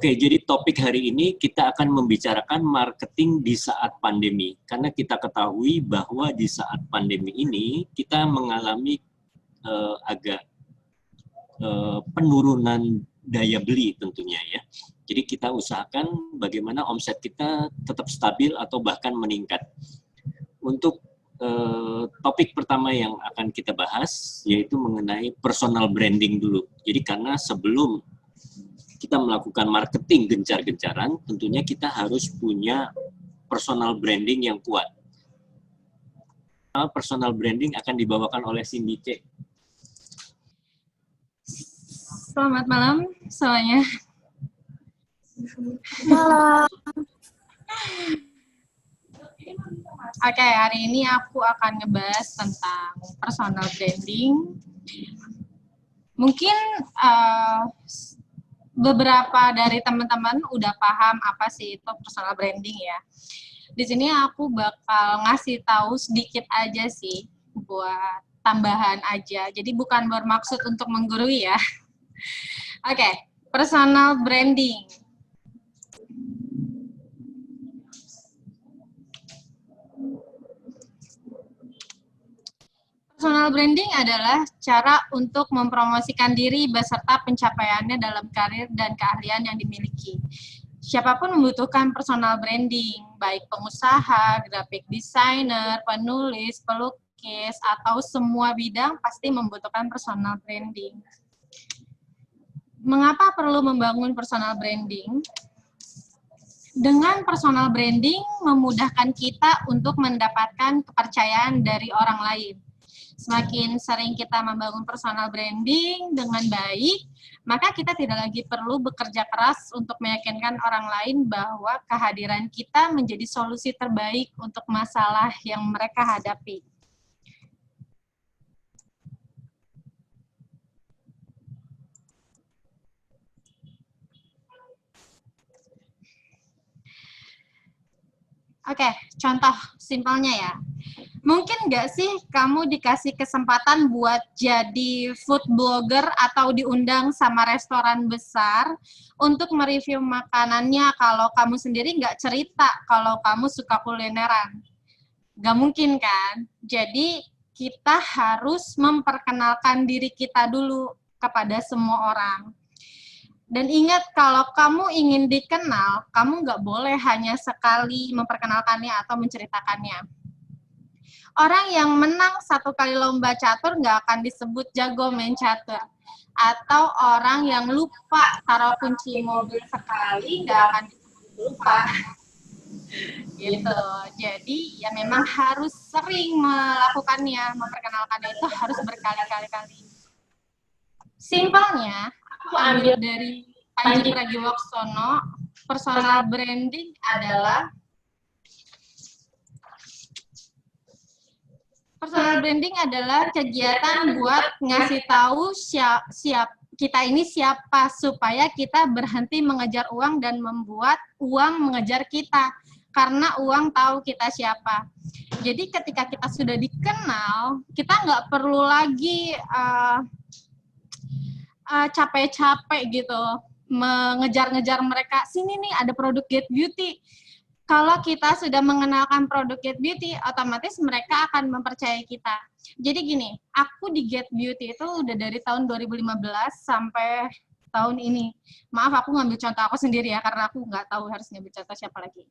Oke, jadi topik hari ini kita akan membicarakan marketing di saat pandemi. Karena kita ketahui bahwa di saat pandemi ini kita mengalami agak penurunan daya beli tentunya ya. Jadi kita usahakan bagaimana omset kita tetap stabil atau bahkan meningkat. Untuk topik pertama yang akan kita bahas yaitu mengenai personal branding dulu. Jadi karena sebelum kita melakukan marketing gencar-gencaran, tentunya kita harus punya personal branding yang kuat. Personal branding akan dibawakan oleh Cindy C. Selamat malam semuanya. Malam. Oke, hari ini aku akan ngebahas tentang personal branding. Mungkin beberapa dari teman-teman udah paham apa sih itu personal branding ya. Di sini aku bakal ngasih tahu sedikit aja sih buat tambahan aja. Jadi bukan bermaksud untuk menggurui ya. Oke, personal branding. Personal branding adalah cara untuk mempromosikan diri beserta pencapaiannya dalam karir dan keahlian yang dimiliki. Siapapun membutuhkan personal branding, baik pengusaha, graphic designer, penulis, pelukis, atau semua bidang pasti membutuhkan personal branding. Mengapa perlu membangun personal branding? Dengan personal branding memudahkan kita untuk mendapatkan kepercayaan dari orang lain. Semakin sering kita membangun personal branding dengan baik, maka kita tidak lagi perlu bekerja keras untuk meyakinkan orang lain bahwa kehadiran kita menjadi solusi terbaik untuk masalah yang mereka hadapi. Oke, contoh simpelnya ya. Mungkin nggak sih kamu dikasih kesempatan buat jadi food blogger atau diundang sama restoran besar untuk mereview makanannya kalau kamu sendiri nggak cerita kalau kamu suka kulineran? Nggak mungkin kan? Jadi kita harus memperkenalkan diri kita dulu kepada semua orang. Dan ingat, kalau kamu ingin dikenal, kamu nggak boleh hanya sekali memperkenalkannya atau menceritakannya. Orang yang menang satu kali lomba catur nggak akan disebut jago main catur. Atau orang yang lupa taruh kunci mobil sekali nggak akan disebut lupa. Gitu. Jadi ya memang harus sering melakukannya, memperkenalkannya itu harus berkali-kali. Simpelnya, aku ambil dari Panji Pragiwaksono, personal branding adalah kegiatan buat ngasih tahu kita ini siapa supaya kita berhenti mengejar uang dan membuat uang mengejar kita karena uang tahu kita siapa. Jadi ketika kita sudah dikenal, kita nggak perlu lagi capek-capek gitu mengejar-ngejar mereka. Sini nih ada produk Get Beauty. Kalau kita sudah mengenalkan produk Get Beauty, otomatis mereka akan mempercayai kita. Jadi gini, aku di Get Beauty itu udah dari tahun 2015 sampai tahun ini. Maaf, aku ngambil contoh aku sendiri ya, karena aku nggak tahu harus ngambil contoh siapa lagi.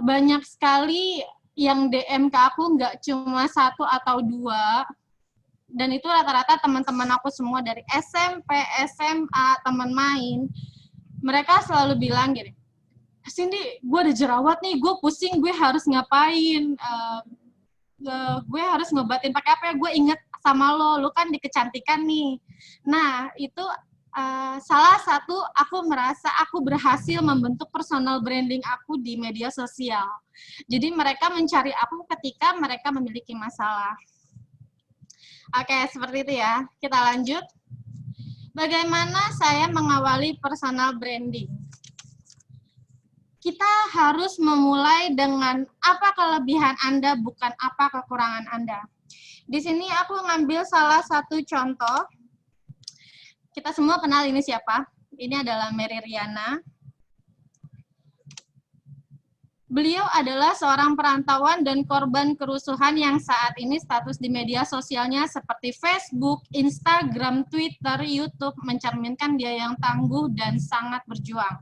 Banyak sekali yang DM ke aku, nggak cuma 1 atau 2, dan itu rata-rata teman-teman aku semua dari SMP, SMA, teman main. Mereka selalu bilang gini, Cindy, gue ada jerawat nih, gue pusing, gue harus ngapain, gue harus ngobatin pakai apa ya, gue inget sama lo kan di kecantikan nih. Nah, itu salah satu aku merasa aku berhasil membentuk personal branding aku di media sosial. Jadi mereka mencari aku ketika mereka memiliki masalah. Oke, seperti itu ya. Kita lanjut. Bagaimana saya mengawali personal branding? Kita harus memulai dengan apa kelebihan Anda, bukan apa kekurangan Anda. Di sini aku ngambil salah satu contoh. Kita semua kenal ini siapa? Ini adalah Mary Riana. Beliau adalah seorang perantauan dan korban kerusuhan yang saat ini status di media sosialnya seperti Facebook, Instagram, Twitter, YouTube mencerminkan dia yang tangguh dan sangat berjuang.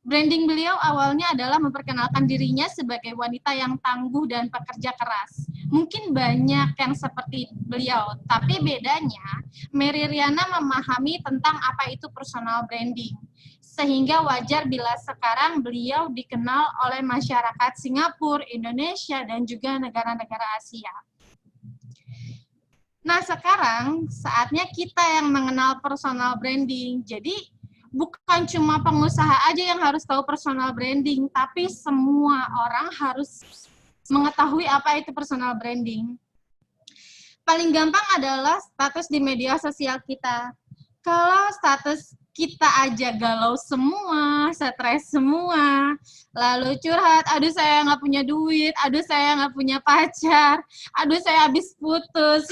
Branding beliau awalnya adalah memperkenalkan dirinya sebagai wanita yang tangguh dan pekerja keras. Mungkin banyak yang seperti beliau, tapi bedanya Mary Riana memahami tentang apa itu personal branding. Sehingga wajar bila sekarang beliau dikenal oleh masyarakat Singapura, Indonesia, dan juga negara-negara Asia. Nah, sekarang saatnya kita yang mengenal personal branding. Jadi, bukan cuma pengusaha aja yang harus tahu personal branding, tapi semua orang harus mengetahui apa itu personal branding. Paling gampang adalah status di media sosial kita. Kalau status kita aja galau semua, stres semua, lalu curhat, aduh saya nggak punya duit, aduh saya nggak punya pacar, aduh saya habis putus.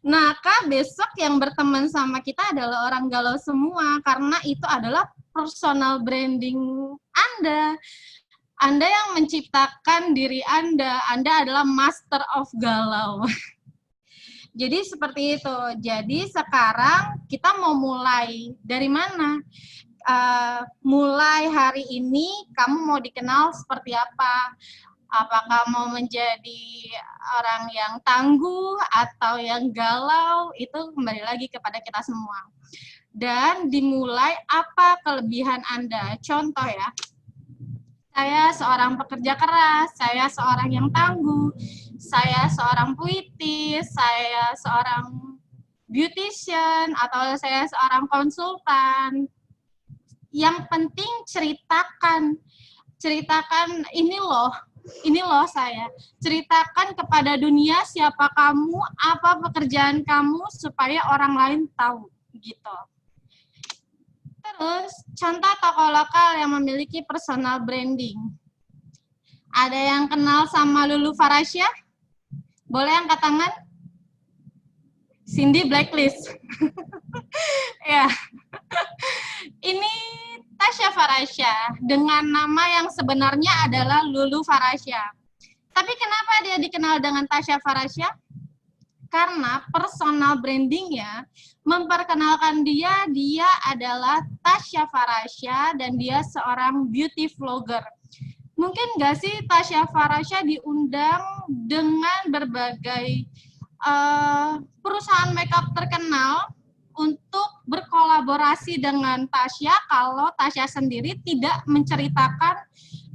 Nah, Kak, besok yang berteman sama kita adalah orang galau semua, karena itu adalah personal branding Anda. Anda yang menciptakan diri Anda adalah master of galau. Jadi seperti itu. Jadi sekarang kita mau mulai dari mana? Mulai hari ini kamu mau dikenal seperti apa? Apakah mau menjadi orang yang tangguh atau yang galau? Itu kembali lagi kepada kita semua. Dan dimulai apa kelebihan Anda? Contoh ya. Saya seorang pekerja keras, saya seorang yang tangguh, saya seorang puitis, saya seorang beautician, atau saya seorang konsultan. Yang penting ceritakan ini loh saya. Ceritakan kepada dunia siapa kamu, apa pekerjaan kamu, supaya orang lain tahu, gitu. Terus, contoh tokoh lokal yang memiliki personal branding. Ada yang kenal sama Lulu Farasya? Boleh angkat tangan? Cindy Blacklist. Ya. Ini Tasya Farasya dengan nama yang sebenarnya adalah Lulu Farasya. Tapi kenapa dia dikenal dengan Tasya Farasya? Karena personal brandingnya memperkenalkan dia adalah Tasya Farasya dan dia seorang beauty vlogger. Mungkin nggak sih Tasya Farasya diundang dengan berbagai perusahaan makeup terkenal untuk berkolaborasi dengan Tasya, kalau Tasya sendiri tidak menceritakan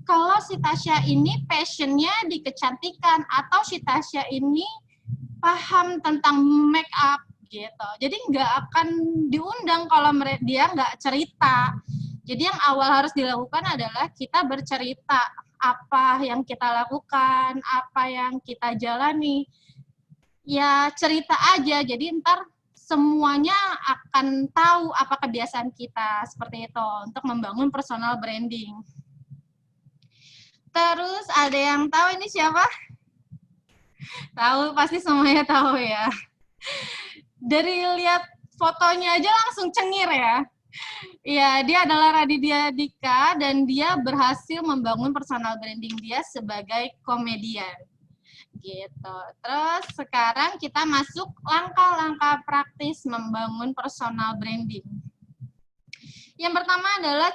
kalau si Tasya ini passionnya di kecantikan atau si Tasya ini paham tentang make up gitu. Jadi nggak akan diundang kalau dia nggak cerita. Jadi yang awal harus dilakukan adalah kita bercerita apa yang kita lakukan, apa yang kita jalani. Ya cerita aja, jadi ntar semuanya akan tahu apa kebiasaan kita, seperti itu, untuk membangun personal branding. Terus ada yang tahu ini siapa? Tahu, pasti semuanya tahu ya. Dari lihat fotonya aja langsung cengir ya. Ya, dia adalah Raditya Dika dan dia berhasil membangun personal branding dia sebagai komedian. Gitu. Terus sekarang kita masuk langkah-langkah praktis membangun personal branding. Yang pertama adalah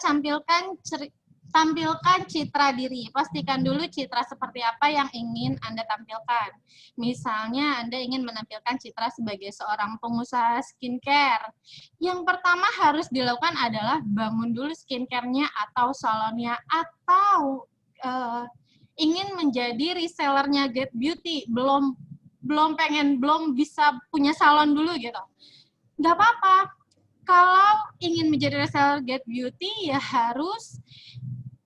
tampilkan citra diri. Pastikan dulu citra seperti apa yang ingin Anda tampilkan. Misalnya Anda ingin menampilkan citra sebagai seorang pengusaha skincare. Yang pertama harus dilakukan adalah bangun dulu skincare-nya atau salonnya, atau ingin menjadi resellernya Get Beauty, belum bisa punya salon dulu gitu. Nggak apa-apa. Kalau ingin menjadi reseller Get Beauty ya harus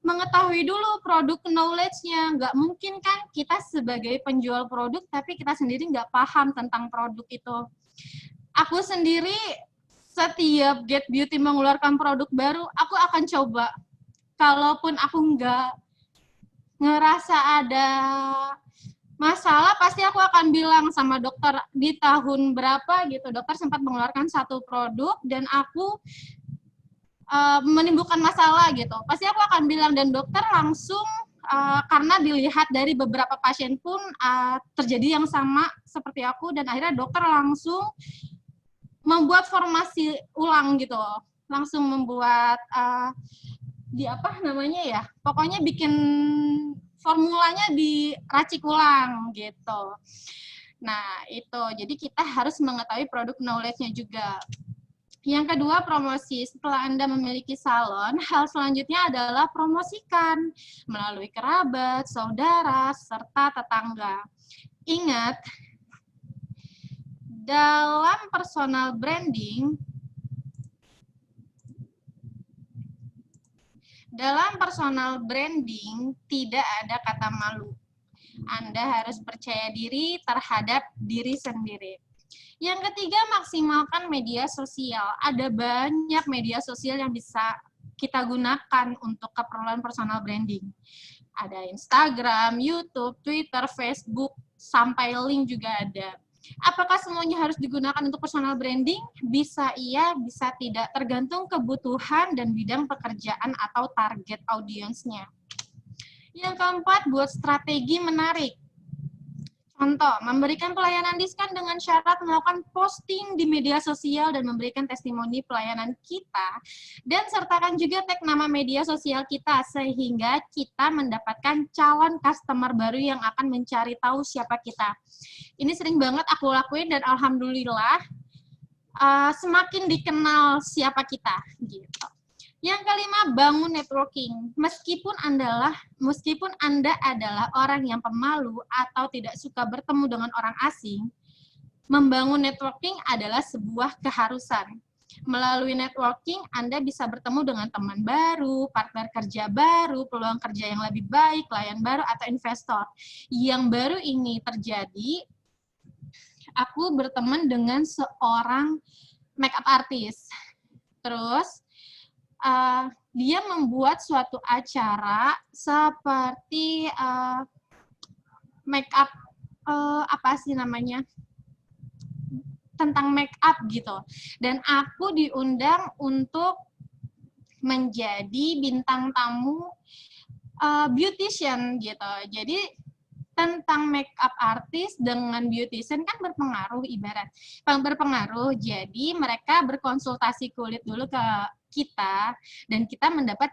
mengetahui dulu produk knowledge-nya. Nggak mungkin kan kita sebagai penjual produk, tapi kita sendiri nggak paham tentang produk itu. Aku sendiri, setiap Get Beauty mengeluarkan produk baru, aku akan coba. Kalaupun aku nggak ngerasa ada masalah pasti aku akan bilang sama dokter di tahun berapa gitu. Dokter sempat mengeluarkan satu produk dan aku menimbulkan masalah gitu. Pasti aku akan bilang dan dokter langsung karena dilihat dari beberapa pasien pun terjadi yang sama seperti aku dan akhirnya dokter langsung membuat formasi ulang gitu. Langsung membuat di apa namanya ya? Pokoknya bikin formulanya diracik ulang gitu. Nah, itu. Jadi kita harus mengetahui produk knowledge-nya juga. Yang kedua, promosi. Setelah Anda memiliki salon, hal selanjutnya adalah promosikan melalui kerabat, saudara, serta tetangga. Ingat, dalam personal branding, tidak ada kata malu. Anda harus percaya diri terhadap diri sendiri. Yang ketiga, maksimalkan media sosial. Ada banyak media sosial yang bisa kita gunakan untuk keperluan personal branding. Ada Instagram, YouTube, Twitter, Facebook, sampai link juga ada. Apakah semuanya harus digunakan untuk personal branding? Bisa iya, bisa tidak, tergantung kebutuhan dan bidang pekerjaan atau target audiensnya. Yang keempat, buat strategi menarik. Contoh, memberikan pelayanan diskon dengan syarat melakukan posting di media sosial dan memberikan testimoni pelayanan kita, dan sertakan juga tag nama media sosial kita sehingga kita mendapatkan calon customer baru yang akan mencari tahu siapa kita. Ini sering banget aku lakuin dan alhamdulillah semakin dikenal siapa kita gitu. Yang kelima, bangun networking. Meskipun Anda adalah orang yang pemalu atau tidak suka bertemu dengan orang asing, membangun networking adalah sebuah keharusan. Melalui networking, Anda bisa bertemu dengan teman baru, partner kerja baru, peluang kerja yang lebih baik, klien baru, atau investor. Yang baru ini terjadi, aku berteman dengan seorang makeup artist. Terus, dia membuat suatu acara seperti make up apa sih namanya, tentang make up gitu, dan aku diundang untuk menjadi bintang tamu beautician gitu. Jadi tentang make up artist dengan beautician kan berpengaruh. Jadi mereka berkonsultasi kulit dulu ke kita dan kita mendapat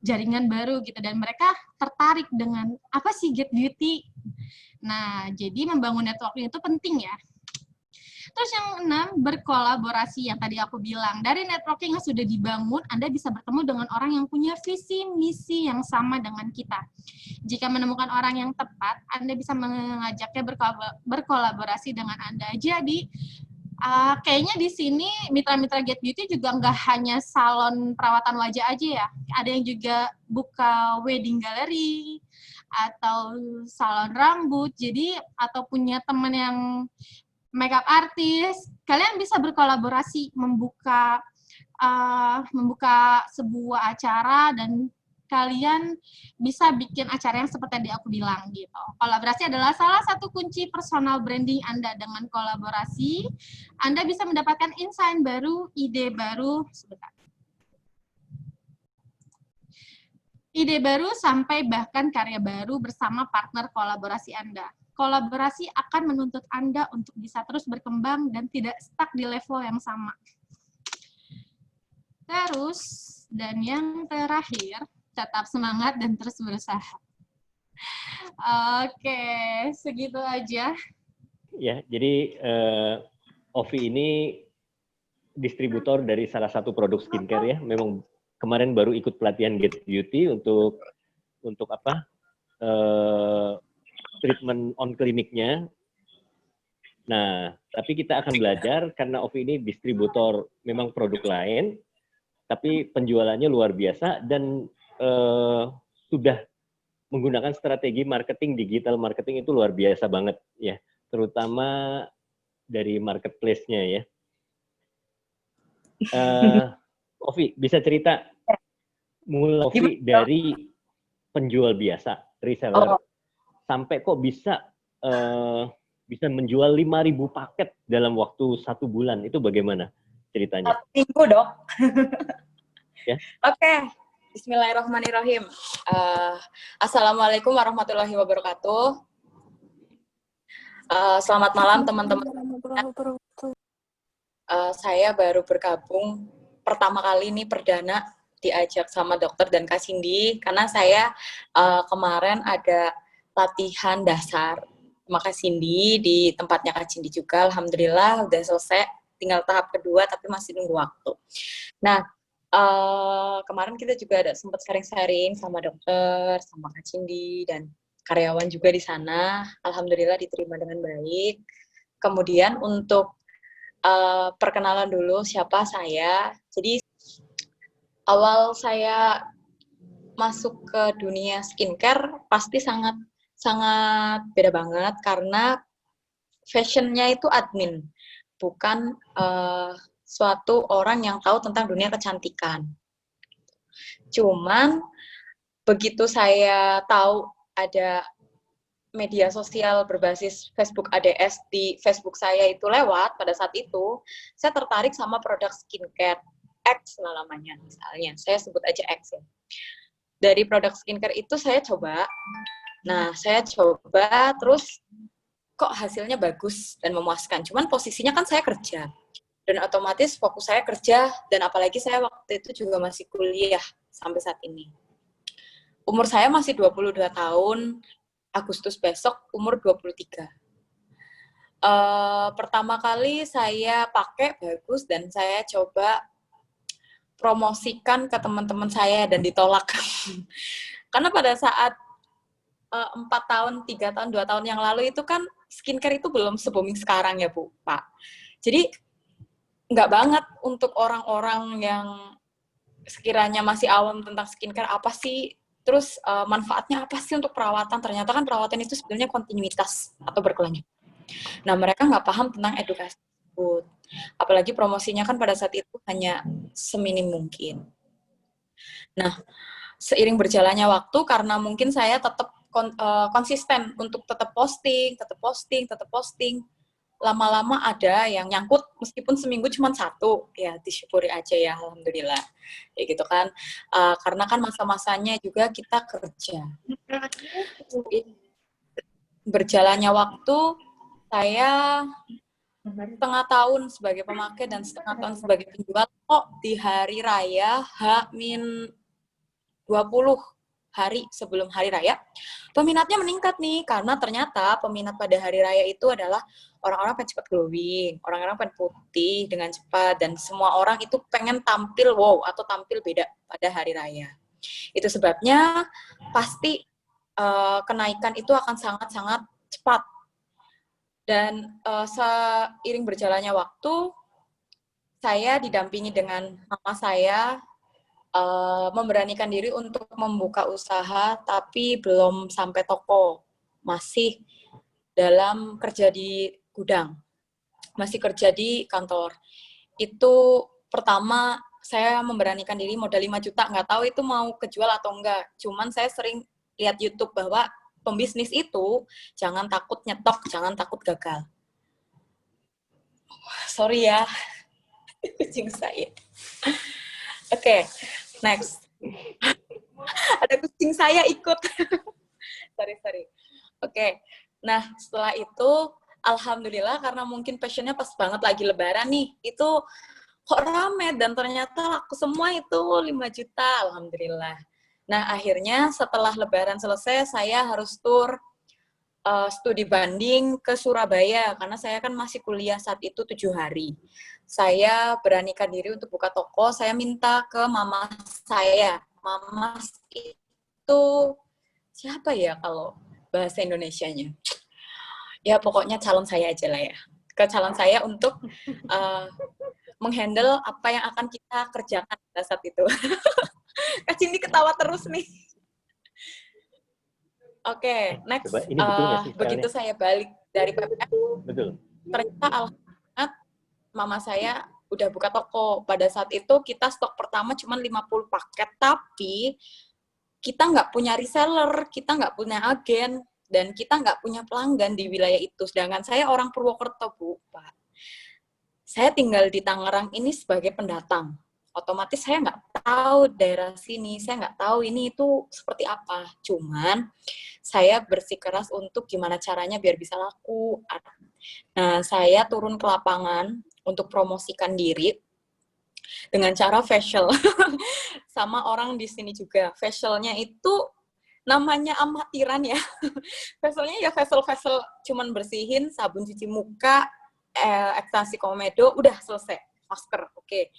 jaringan baru gitu, dan mereka tertarik dengan apa sih Get Beauty. Nah, jadi membangun networking itu penting ya. Terus yang 6, berkolaborasi yang tadi aku bilang. Dari networking yang sudah dibangun, Anda bisa bertemu dengan orang yang punya visi misi yang sama dengan kita. Jika menemukan orang yang tepat, Anda bisa mengajaknya berkolaborasi dengan Anda. Jadi, kayaknya di sini mitra-mitra Get Beauty juga nggak hanya salon perawatan wajah aja ya. Ada yang juga buka wedding gallery, atau salon rambut. Jadi, atau punya teman yang makeup artist, kalian bisa berkolaborasi membuka sebuah acara dan kalian bisa bikin acara yang seperti yang aku bilang gitu. Kolaborasi adalah salah satu kunci personal branding Anda. Dengan kolaborasi, Anda bisa mendapatkan insight baru, ide baru, sampai bahkan karya baru bersama partner kolaborasi Anda. Kolaborasi akan menuntut Anda untuk bisa terus berkembang dan tidak stuck di level yang sama. Terus, dan yang terakhir, tetap semangat dan terus berusaha. Oke, segitu aja. Ya, jadi Ovi ini distributor dari salah satu produk skincare ya. Memang kemarin baru ikut pelatihan Get Beauty untuk apa? Treatment on kliniknya. Nah, tapi kita akan belajar karena Ovi ini distributor memang produk lain, tapi penjualannya luar biasa dan sudah menggunakan strategi marketing, digital marketing itu luar biasa banget ya, terutama dari marketplace-nya ya. Ovi, bisa cerita mulai Ovi dari penjual biasa, reseller, sampai kok bisa bisa menjual 5.000 paket dalam waktu 1 bulan. Itu bagaimana ceritanya? 1 minggu, Dok. Ya. Oke. Bismillahirrahmanirrahim. Assalamualaikum warahmatullahi wabarakatuh. Selamat malam teman-teman. Saya baru bergabung pertama kali ini perdana diajak sama dokter dan Kak Cindy karena saya kemarin ada latihan dasar sama Kak Cindy di tempatnya Kak Cindy juga. Alhamdulillah udah selesai, tinggal tahap kedua tapi masih nunggu waktu. Nah, kemarin kita juga ada sempat sharing-sharing sama dokter, sama Kak Cindy dan karyawan juga di sana. Alhamdulillah diterima dengan baik. Kemudian untuk perkenalan dulu siapa saya. Jadi awal saya masuk ke dunia skincare pasti sangat beda banget karena fashionnya itu admin, bukan suatu orang yang tahu tentang dunia kecantikan. Cuman begitu saya tahu ada media sosial berbasis Facebook ADS di Facebook saya itu lewat pada saat itu, saya tertarik sama produk skincare X namanya misalnya, saya sebut aja X ya. Dari produk skincare itu saya coba, terus kok hasilnya bagus dan memuaskan. Cuman posisinya kan saya kerja, dan otomatis fokus saya kerja, dan apalagi saya waktu itu juga masih kuliah sampai saat ini. Umur saya masih 22 tahun, Agustus besok umur 23. Pertama kali saya pakai bagus dan saya coba promosikan ke teman-teman saya dan ditolak. Karena pada saat 4 tahun, 3 tahun, 2 tahun yang lalu itu kan skincare itu belum se-booming sekarang ya Bu, Pak. Jadi nggak banget untuk orang-orang yang sekiranya masih awam tentang skincare apa sih, terus manfaatnya apa sih untuk perawatan. Ternyata kan perawatan itu sebenarnya kontinuitas atau berkelanjutan. Nah, mereka nggak paham tentang edukasi tersebut. Apalagi promosinya kan pada saat itu hanya seminim mungkin. Nah, seiring berjalannya waktu, karena mungkin saya tetap konsisten untuk tetap posting, lama-lama ada yang nyangkut, meskipun seminggu cuma 1, ya disyukuri aja ya, alhamdulillah. Ya gitu kan, karena kan masa-masanya juga kita kerja. Berjalannya waktu, saya setengah tahun sebagai pemakai dan setengah tahun sebagai penjual, kok di hari raya H-20 hari sebelum hari raya, peminatnya meningkat nih, karena ternyata peminat pada hari raya itu adalah orang-orang pengen cepat glowing, orang-orang pengen putih dengan cepat, dan semua orang itu pengen tampil wow atau tampil beda pada hari raya. Itu sebabnya pasti kenaikan itu akan sangat-sangat cepat. Dan seiring berjalannya waktu, saya didampingi dengan mama saya, memberanikan diri untuk membuka usaha, tapi belum sampai toko. Masih dalam kerja di gudang. Masih kerja di kantor. Itu pertama, saya memberanikan diri modal 5 juta. Nggak tahu itu mau kejual atau enggak. Cuman saya sering lihat YouTube bahwa pembisnis itu jangan takut nyetok, jangan takut gagal. Sorry ya, kucing saya. Oke, next. Ada kucing saya ikut. sorry. Oke, nah setelah itu, alhamdulillah karena mungkin passionnya pas banget lagi lebaran nih, itu kok rame dan ternyata laku semua itu 5 juta, alhamdulillah. Nah, akhirnya setelah lebaran selesai, saya harus tur studi banding ke Surabaya, karena saya kan masih kuliah saat itu 7 hari. Saya beranikan diri untuk buka toko, saya minta ke mama saya. Mama itu, siapa ya kalau bahasa Indonesianya? Ya, pokoknya calon saya aja lah ya. Ke calon saya untuk menghandle apa yang akan kita kerjakan pada saat itu. Kak Cindy ketawa terus nih. Oke, next. Coba, ini betul nggak sih Begitu saya balik dari PPF, betul. ternyata alhamdulillah mama saya udah buka toko. Pada saat itu kita stok pertama cuma 50 paket, tapi kita nggak punya reseller, kita nggak punya agen. dan kita nggak punya pelanggan di wilayah itu. Sedangkan saya orang Purwokerto, Bu, Pak. Saya tinggal di Tangerang ini sebagai pendatang. Otomatis saya nggak tahu daerah sini, saya nggak tahu ini itu seperti apa. Cuman saya bersikeras untuk gimana caranya biar bisa laku. Nah, saya turun ke lapangan untuk promosikan diri dengan cara facial. Sama orang di sini juga. Facialnya itu namanya amatiran ya. Facialnya ya facial cuman bersihin, sabun cuci muka, ekstasi komedo, udah selesai. Masker, oke.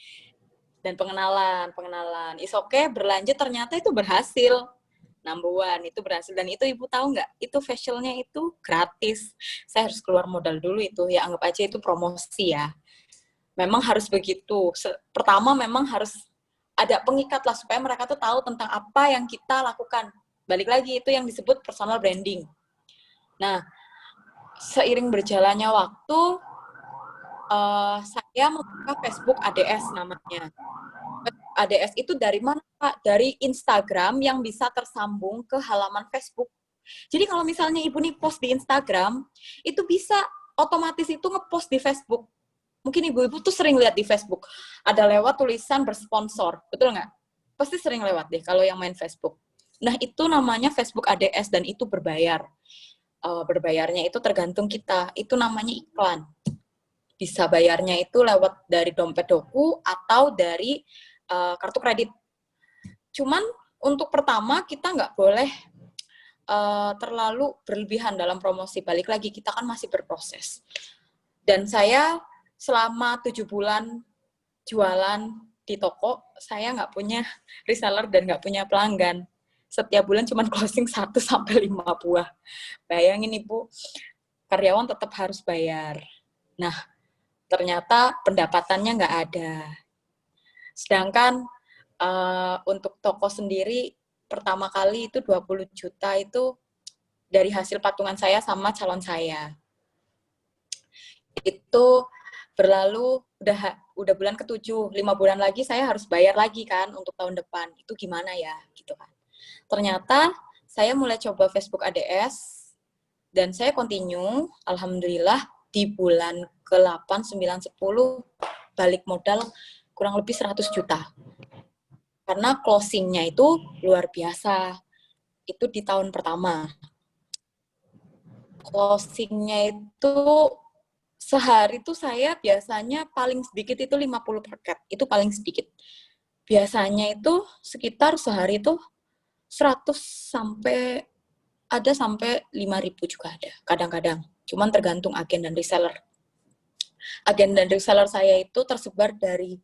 Dan pengenalan. Is okay, berlanjut ternyata itu berhasil. Number one, itu berhasil. Dan itu Ibu tahu nggak? Itu facialnya itu gratis. Saya harus keluar modal dulu itu. Ya anggap aja itu promosi ya. Memang harus begitu. Pertama memang harus ada pengikat lah supaya mereka tuh tahu tentang apa yang kita lakukan. Balik lagi itu yang disebut personal branding. Nah, seiring berjalannya waktu, saya membuka Facebook ADS namanya. ADS itu dari mana, Pak? Dari Instagram yang bisa tersambung ke halaman Facebook. Jadi kalau misalnya Ibu nih post di Instagram, itu bisa otomatis itu ngepost di Facebook. Mungkin ibu-ibu tuh sering lihat di Facebook, ada lewat tulisan bersponsor, betul nggak? Pasti sering lewat deh kalau yang main Facebook. Nah, itu namanya Facebook ADS dan itu berbayar. Berbayarnya itu tergantung kita, itu namanya iklan. Bisa bayarnya itu lewat dari dompet doku atau dari kartu kredit. Cuman untuk pertama kita nggak boleh terlalu berlebihan dalam promosi. Balik lagi, kita kan masih berproses. Dan saya selama 7 bulan jualan di toko, saya nggak punya reseller dan nggak punya pelanggan. Setiap bulan cuma closing 1-5 buah. Bayangin Ibu, karyawan tetap harus bayar. Nah, ternyata pendapatannya nggak ada. Sedangkan untuk toko sendiri, pertama kali itu 20 juta itu dari hasil patungan saya sama calon saya. Itu berlalu udah bulan ke-7, 5 bulan lagi saya harus bayar lagi kan untuk tahun depan. Itu gimana ya gitu kan. Ternyata saya mulai coba Facebook ADS dan saya continue, alhamdulillah di bulan ke-8, 9, 10 balik modal kurang lebih 100 juta. Karena closing-nya itu luar biasa. Itu di tahun pertama. Closing-nya itu sehari tuh saya biasanya paling sedikit itu 50 paket. Itu paling sedikit. Biasanya itu sekitar sehari itu 100 sampai 5.000 juga ada. Kadang-kadang. Cuman tergantung agen dan reseller. Agen dan reseller saya itu tersebar dari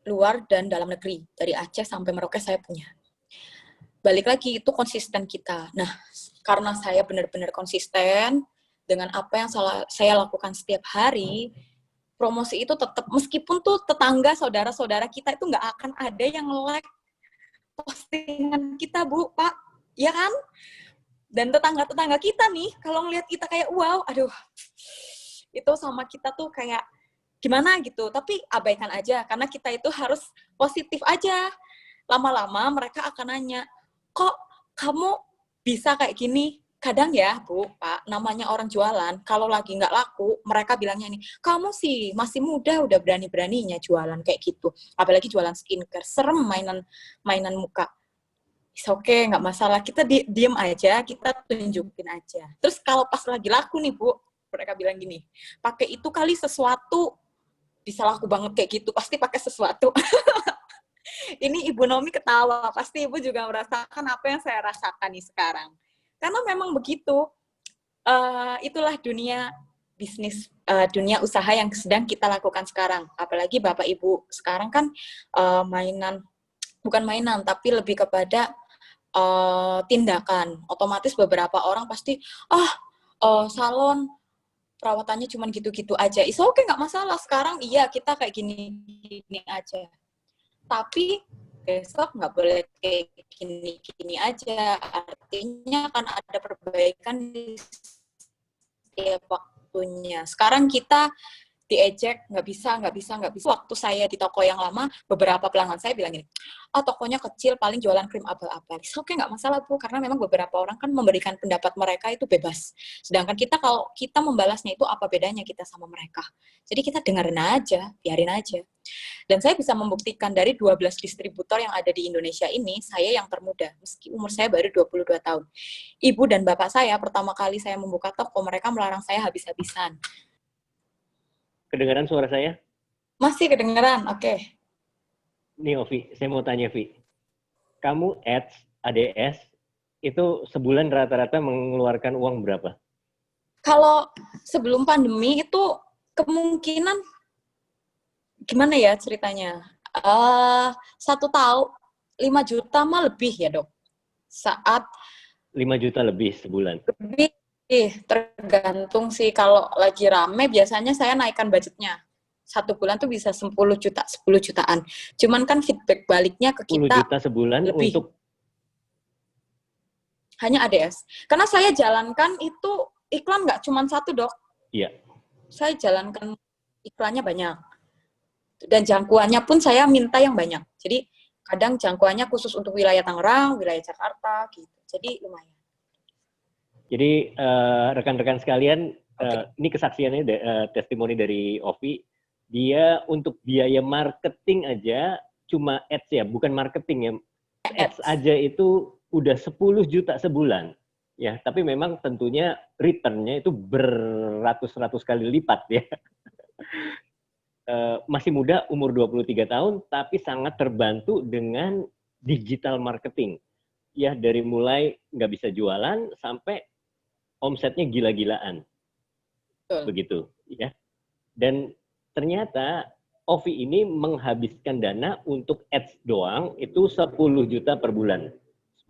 luar dan dalam negeri. Dari Aceh sampai Merauke saya punya. Balik lagi, itu konsisten kita. Nah, karena saya benar-benar konsisten dengan apa yang saya lakukan setiap hari, promosi itu tetap, meskipun tuh tetangga, saudara-saudara kita itu nggak akan ada yang like postingan kita, Bu, Pak. Ya kan? Dan tetangga-tetangga kita nih, kalau ngelihat kita kayak, wow, aduh, itu sama kita tuh kayak, gimana gitu. Tapi abaikan aja, karena kita itu harus positif aja. Lama-lama mereka akan nanya, kok kamu bisa kayak gini? Kadang ya, Bu, Pak, namanya orang jualan, kalau lagi nggak laku, mereka bilangnya nih, kamu sih masih muda, udah berani-beraninya jualan kayak gitu. Apalagi jualan skincare, serem mainan muka. Oke, nggak masalah, kita diem aja, kita tunjukin aja. Terus kalau pas lagi laku nih, Bu, mereka bilang gini, pakai itu kali sesuatu, bisa laku banget kayak gitu, pasti pakai sesuatu. Ini Ibu Nomi ketawa, pasti Ibu juga merasakan apa yang saya rasakan nih sekarang. Karena memang begitu, itulah dunia bisnis, dunia usaha yang sedang kita lakukan sekarang. Apalagi Bapak Ibu sekarang kan bukan mainan, tapi lebih kepada tindakan. Otomatis beberapa orang pasti, salon perawatannya cuma gitu-gitu aja. Is okay, nggak masalah. Sekarang iya kita kayak gini aja. Tapi besok nggak boleh kayak gini aja. Artinya akan ada perbaikan di setiap waktunya. Sekarang kita diejek, nggak bisa. Waktu saya di toko yang lama, beberapa pelanggan saya bilang gini, tokonya kecil, paling jualan krim abal-abal. Oke, nggak masalah Bu, karena memang beberapa orang kan memberikan pendapat mereka itu bebas. Sedangkan kita, kalau kita membalasnya itu apa bedanya kita sama mereka. Jadi kita dengerin aja, biarin aja. Dan saya bisa membuktikan dari 12 distributor yang ada di Indonesia ini, saya yang termuda, meski umur saya baru 22 tahun. Ibu dan bapak saya, pertama kali saya membuka toko, mereka melarang saya habis-habisan. Kedengaran suara saya? Masih kedengeran, oke. Nih Ovi, saya mau tanya Vi. Kamu ADS, itu sebulan rata-rata mengeluarkan uang berapa? Kalau sebelum pandemi itu kemungkinan, gimana ya ceritanya? 1 tahun, 5 juta mah lebih ya dok. Saat 5 juta lebih sebulan. lebih, tergantung sih. Kalau lagi rame, biasanya saya naikkan budgetnya. 1 bulan tuh bisa 10 jutaan. Cuman kan feedback baliknya ke 10 kita juta sebulan lebih. untuk Hanya ADS. Karena saya jalankan itu iklan nggak cuma 1 dok. Iya. Saya jalankan iklannya banyak. Dan jangkauannya pun saya minta yang banyak. Jadi kadang jangkauannya khusus untuk wilayah Tangerang, wilayah Jakarta gitu. Jadi lumayan. Jadi rekan-rekan sekalian, ini kesaksiannya testimoni dari Ovi. Dia untuk biaya marketing aja cuma ads ya, bukan marketing ya. Ads aja itu udah 10 juta sebulan. Ya, tapi memang tentunya return-nya itu beratus-ratus kali lipat ya. Masih muda, umur 23 tahun, tapi sangat terbantu dengan digital marketing. Ya, dari mulai nggak bisa jualan sampai omsetnya gila-gilaan. Begitu, ya. Dan ternyata Ovi ini menghabiskan dana untuk ads doang itu 10 juta per bulan.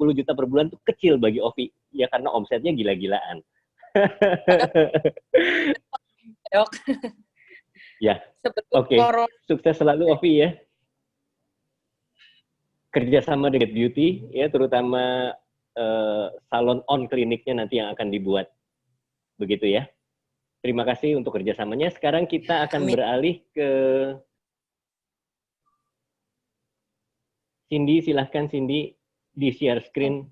10 juta per bulan itu kecil bagi Ovi, ya karena omsetnya gila-gilaan. Dok. Ya, oke. Sukses selalu Ovi ya. Kerjasama dengan Beauty, ya terutama salon on kliniknya nanti yang akan dibuat. Begitu ya. Terima kasih untuk kerjasamanya. Sekarang kita akan beralih ke Cindy. Silahkan Cindy di share screen.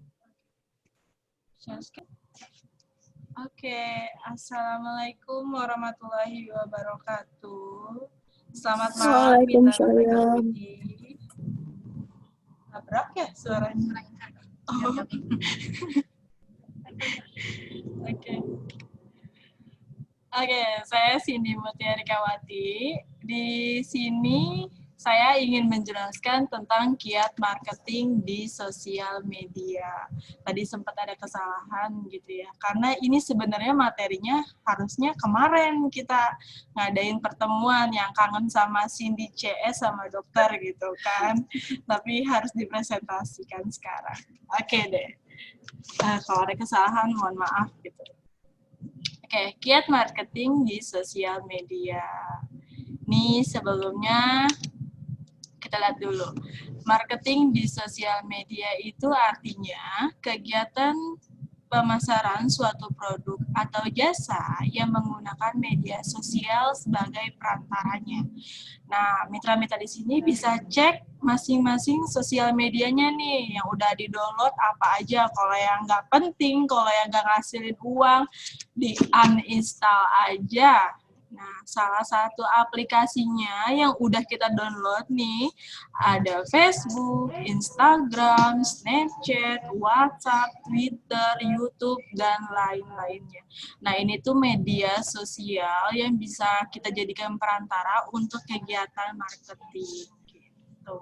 Oke, Assalamualaikum warahmatullahi wabarakatuh. Selamat malam. Waalaikumsalam. Nabrak ya suaranya? Oh. Oke, saya Cindy Mutiarikawati. Di sini saya ingin menjelaskan tentang kiat marketing di sosial media. Tadi sempat ada kesalahan gitu ya, karena ini sebenarnya materinya harusnya kemarin kita ngadain pertemuan yang kangen sama Cindy CS sama dokter gitu kan, tapi harus dipresentasikan sekarang. Oke deh, kalau ada kesalahan mohon maaf gitu. Oke, kiat marketing di sosial media. Nih sebelumnya kita lihat dulu. Marketing di sosial media itu artinya kegiatan pemasaran suatu produk atau jasa yang menggunakan media sosial sebagai perantaranya. Nah, mitra-mitra di sini bisa cek masing-masing sosial medianya nih, yang udah di-download apa aja. Kalau yang nggak penting, kalau yang nggak ngasilin uang, di-uninstall aja. Nah, salah satu aplikasinya yang udah kita download nih, ada Facebook, Instagram, Snapchat, WhatsApp, Twitter, YouTube, dan lain-lainnya. Nah, ini tuh media sosial yang bisa kita jadikan perantara untuk kegiatan marketing. Gitu.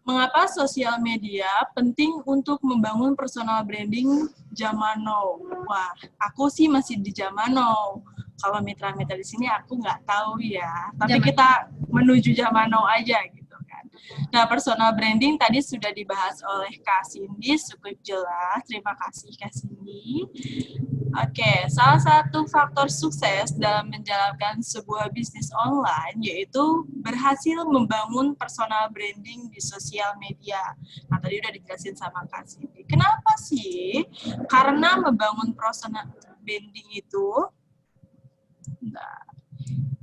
Mengapa sosial media penting untuk membangun personal branding zaman now? Wah, aku sih masih di zaman now. Kalau mitra-mitra di sini aku nggak tahu ya. Tapi kita menuju zaman now aja gitu kan. Nah, personal branding tadi sudah dibahas oleh Kak Cindy, cukup jelas. Terima kasih Kak Cindy. Oke, salah satu faktor sukses dalam menjalankan sebuah bisnis online yaitu berhasil membangun personal branding di sosial media. Nah, tadi udah dijelasin sama Kak Cindy. Kenapa sih? Karena membangun personal branding itu Nah,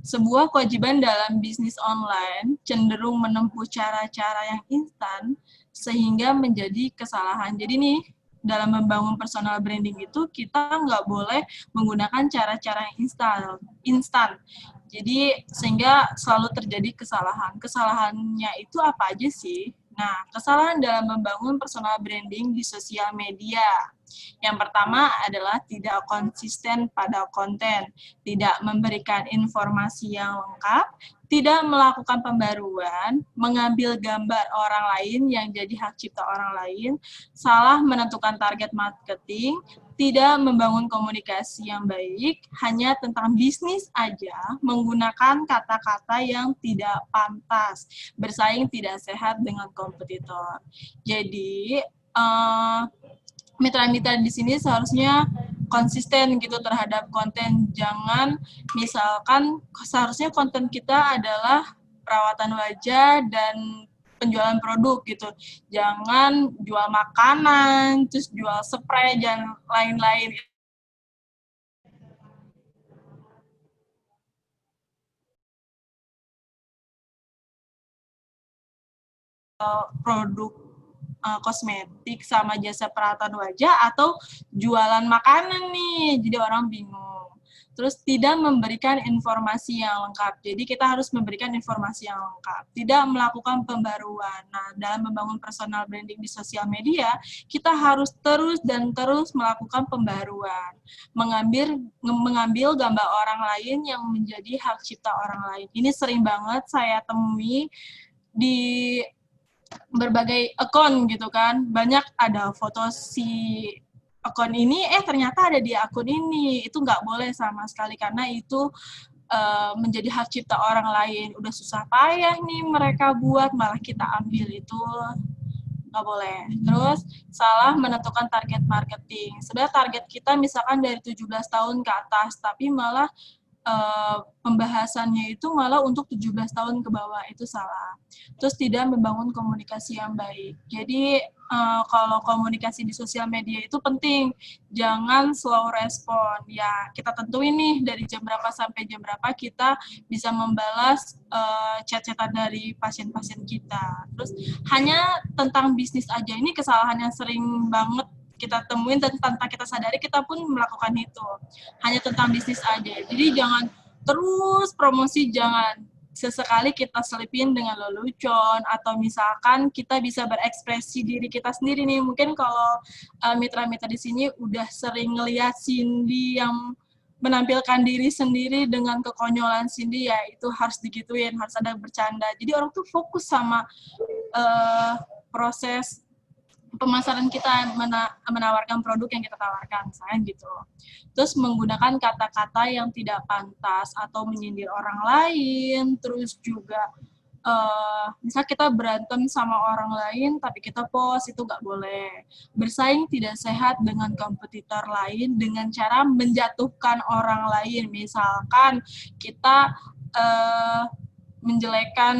sebuah kewajiban dalam bisnis online cenderung menempuh cara-cara yang instan sehingga menjadi kesalahan. Jadi nih, dalam membangun personal branding itu kita nggak boleh menggunakan cara-cara yang instan. Jadi sehingga selalu terjadi kesalahan. Kesalahannya itu apa aja sih? Nah, kesalahan dalam membangun personal branding di sosial media. Yang pertama adalah tidak konsisten pada konten, tidak memberikan informasi yang lengkap, tidak melakukan pembaruan, mengambil gambar orang lain yang jadi hak cipta orang lain, salah menentukan target marketing, tidak membangun komunikasi yang baik, hanya tentang bisnis aja, menggunakan kata-kata yang tidak pantas, bersaing tidak sehat dengan kompetitor. Jadi, mitra-mitra di sini seharusnya konsisten gitu terhadap konten. Jangan misalkan seharusnya konten kita adalah perawatan wajah dan penjualan produk gitu. Jangan jual makanan, terus jual spray dan lain-lain. Produk kosmetik sama jasa perawatan wajah atau jualan makanan nih, jadi orang bingung. Terus tidak memberikan informasi yang lengkap, jadi kita harus memberikan informasi yang lengkap. Tidak melakukan pembaruan. Nah, dalam membangun personal branding di sosial media, kita harus terus dan terus melakukan pembaruan. Mengambil gambar orang lain yang menjadi hak cipta orang lain. Ini sering banget saya temui di berbagai akun gitu kan, banyak ada foto si akun ini, ternyata ada di akun ini. Itu nggak boleh sama sekali, karena itu menjadi hak cipta orang lain. Udah susah payah nih mereka buat, malah kita ambil, itu nggak boleh. Terus salah menentukan target marketing. Sebenarnya target kita misalkan dari 17 tahun ke atas, tapi malah pembahasannya itu malah untuk 17 tahun ke bawah, itu salah. Terus tidak membangun komunikasi yang baik. Jadi kalau komunikasi di sosial media itu penting, jangan slow respon. Ya, kita tentuin nih dari jam berapa sampai jam berapa kita bisa membalas chat-chatan dari pasien-pasien kita. Terus hanya tentang bisnis aja, ini kesalahan yang sering banget kita temuin dan tanpa kita sadari kita pun melakukan itu. Hanya tentang bisnis aja. Jadi jangan terus promosi, jangan. Sesekali kita selipin dengan lelucon, atau misalkan kita bisa berekspresi diri kita sendiri nih. Mungkin kalau mitra-mitra di sini udah sering ngeliat Cindy yang menampilkan diri sendiri dengan kekonyolan Cindy, ya itu harus digituin, harus ada bercanda. Jadi orang tuh fokus sama proses pemasaran kita, menawarkan produk yang kita tawarkan, misalnya gitu. Terus menggunakan kata-kata yang tidak pantas atau menyindir orang lain, terus juga misal kita berantem sama orang lain tapi kita post, itu nggak boleh. Bersaing tidak sehat dengan kompetitor lain dengan cara menjatuhkan orang lain. Misalkan kita menjelekan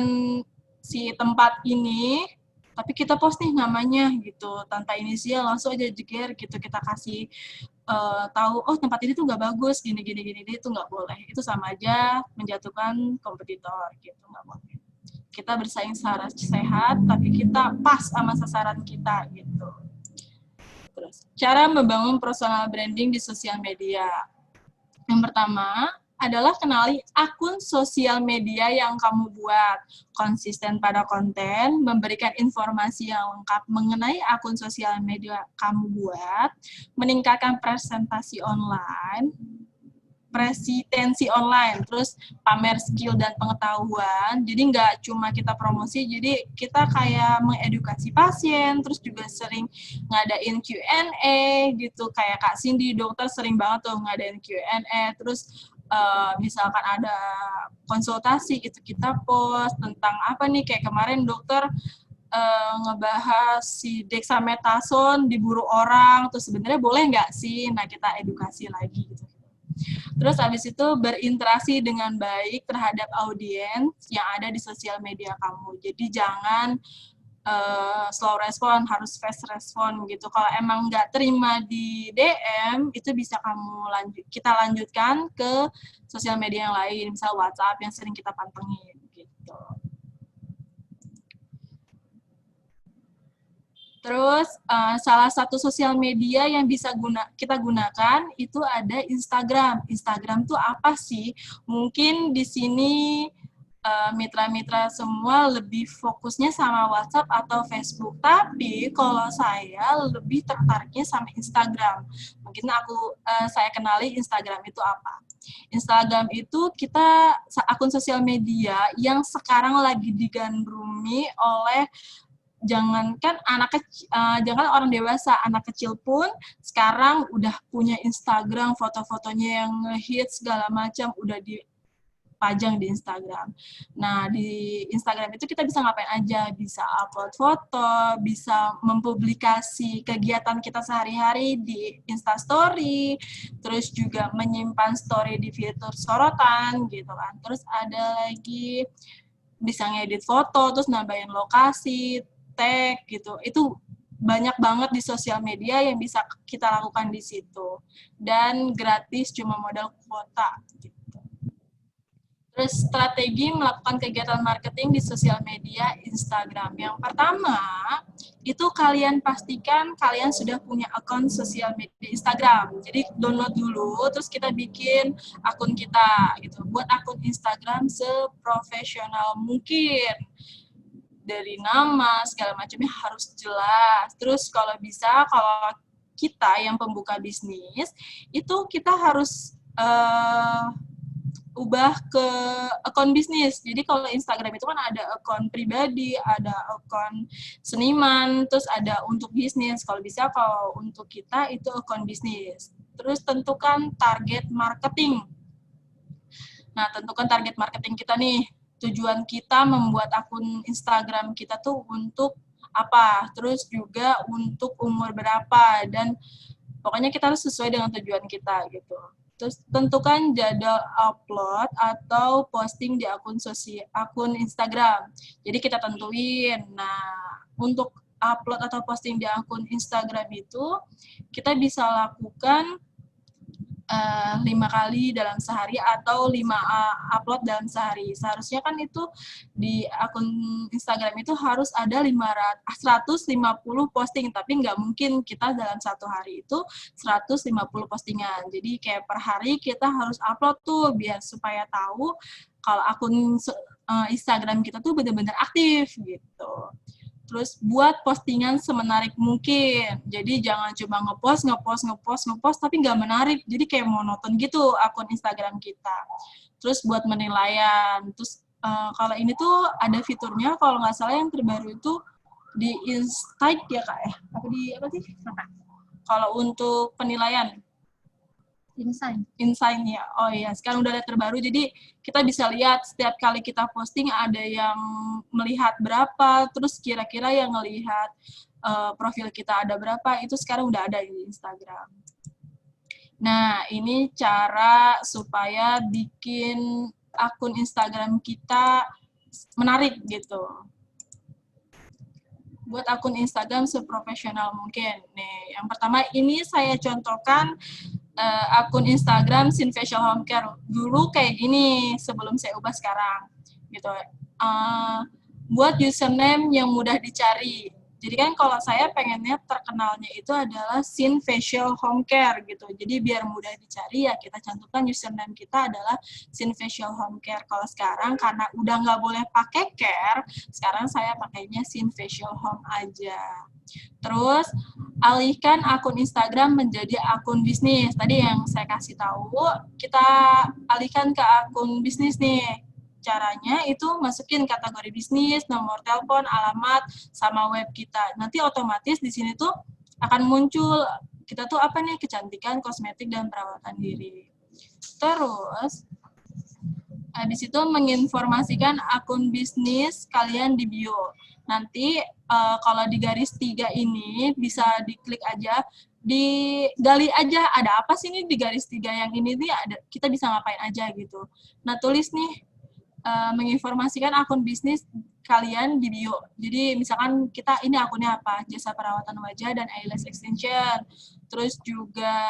si tempat ini, tapi kita post nih namanya gitu, tanpa inisial, langsung aja jeger gitu, kita kasih tahu, oh tempat ini tuh nggak bagus, gini, itu nggak boleh. Itu sama aja menjatuhkan kompetitor gitu, nggak boleh. Kita bersaing secara sehat, tapi kita pas sama sasaran kita gitu. Terus, cara membangun personal branding di sosial media. Yang pertama adalah kenali akun sosial media yang kamu buat. Konsisten pada konten, memberikan informasi yang lengkap mengenai akun sosial media kamu buat, meningkatkan presentasi online, presidensi online, terus pamer skill dan pengetahuan. Jadi nggak cuma kita promosi, jadi kita kayak mengedukasi pasien, terus juga sering ngadain Q&A gitu, kayak Kak Cindy, dokter sering banget tuh ngadain Q&A, terus misalkan ada konsultasi gitu, kita post tentang apa nih, kayak kemarin dokter ngebahas si dexamethasone diburu orang, terus sebenarnya boleh nggak sih? Nah, kita edukasi lagi gitu. Terus habis itu berinteraksi dengan baik terhadap audiens yang ada di sosial media kamu. Jadi jangan slow respon, harus fast respon gitu. Kalau emang nggak terima di DM, itu bisa kita lanjutkan ke sosial media yang lain, misal WhatsApp yang sering kita pantengin gitu. Terus salah satu sosial media yang bisa kita gunakan itu ada Instagram. Instagram tuh apa sih? Mungkin di sini mitra-mitra semua lebih fokusnya sama WhatsApp atau Facebook. Tapi kalau saya lebih tertariknya sama Instagram. Mungkin saya kenali Instagram itu apa. Instagram itu akun sosial media yang sekarang lagi digandrungi oleh jangankan jangan orang dewasa, anak kecil pun sekarang udah punya Instagram, foto-fotonya yang ngehits segala macam udah dipajang di Instagram. Nah, di Instagram itu kita bisa ngapain aja, bisa upload foto, bisa mempublikasi kegiatan kita sehari-hari di Instastory, terus juga menyimpan story di fitur sorotan gitu kan. Terus ada lagi bisa ngedit foto, terus nambahin lokasi, tag gitu. Itu banyak banget di sosial media yang bisa kita lakukan di situ. Dan gratis, cuma modal kuota gitu. Terus strategi melakukan kegiatan marketing di sosial media Instagram. Yang pertama, itu kalian pastikan kalian sudah punya akun sosial media Instagram. Jadi download dulu, terus kita bikin akun kita gitu. Buat akun Instagram seprofesional mungkin. Dari nama, segala macamnya harus jelas. Terus kalau bisa, kalau kita yang pembuka bisnis, itu kita harus ubah ke akun bisnis. Jadi kalau Instagram itu kan ada akun pribadi, ada akun seniman, terus ada untuk bisnis. Kalau bisa, kalau untuk kita itu akun bisnis. Terus tentukan target marketing. Nah, tentukan target marketing kita nih. Tujuan kita membuat akun Instagram kita tuh untuk apa, terus juga untuk umur berapa, dan pokoknya kita harus sesuai dengan tujuan kita gitu. Terus tentukan jadwal upload atau posting di akun Instagram. Jadi kita tentuin. Nah, untuk upload atau posting di akun Instagram itu kita bisa lakukan 5 kali dalam sehari atau 5 upload dalam sehari. Seharusnya kan itu di akun Instagram itu harus ada 150 posting, tapi nggak mungkin kita dalam satu hari itu 150 postingan. Jadi kayak per hari kita harus upload tuh biar supaya tahu kalau akun Instagram kita tuh benar-benar aktif gitu. Terus buat postingan semenarik mungkin. Jadi jangan cuma ngepost, tapi nggak menarik. Jadi kayak monoton gitu akun Instagram kita. Terus buat penilaian. Terus kalau ini tuh ada fiturnya, kalau nggak salah yang terbaru itu di Insight ya Kak ya? Apa sih? Kalau untuk penilaian. Insight ya. Oh iya, sekarang udah ada terbaru. Jadi kita bisa lihat setiap kali kita posting ada yang melihat berapa, terus kira-kira yang ngelihat profil kita ada berapa, itu sekarang udah ada di Instagram. Nah, ini cara supaya bikin akun Instagram kita menarik gitu. Buat akun Instagram seprofesional mungkin. Nih, yang pertama ini saya contohkan akun Instagram Sin Facial Home Care. Dulu kayak gini sebelum saya ubah sekarang gitu. Buat username yang mudah dicari. Jadi kan kalau saya pengennya terkenalnya itu adalah Sin Facial Home Care gitu. Jadi biar mudah dicari ya kita cantumkan username kita adalah Sin Facial Home Care. Kalau sekarang karena udah nggak boleh pakai care, sekarang saya pakainya Sin Facial Home aja. Terus alihkan akun Instagram menjadi akun bisnis. Tadi yang saya kasih tahu, kita alihkan ke akun bisnis nih. Caranya itu masukin kategori bisnis, nomor telepon, alamat, sama web kita. Nanti otomatis di sini tuh akan muncul kita tuh apa nih, kecantikan, kosmetik, dan perawatan diri. Terus habis itu menginformasikan akun bisnis kalian di bio. Nanti kalau di garis 3 ini bisa diklik aja, digali aja ada apa sih nih di garis 3 yang ini nih, ada, kita bisa ngapain aja gitu. Nah, tulis nih menginformasikan akun bisnis kalian di bio. Jadi misalkan kita ini akunnya apa, jasa perawatan wajah dan eyelash extension. Terus juga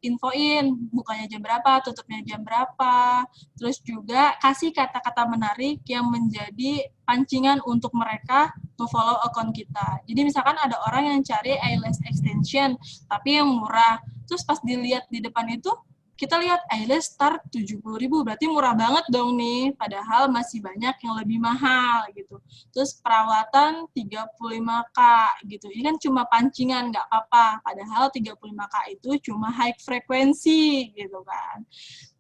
infoin bukanya jam berapa, tutupnya jam berapa. Terus juga kasih kata-kata menarik yang menjadi pancingan untuk mereka follow akun kita. Jadi misalkan ada orang yang cari eyelash extension tapi yang murah. Terus pas dilihat di depan itu kita lihat eyelash start 70.000, berarti murah banget dong nih, padahal masih banyak yang lebih mahal gitu. Terus perawatan 35K gitu, ini kan cuma pancingan, nggak apa-apa, padahal 35K itu cuma high frekuensi gitu kan.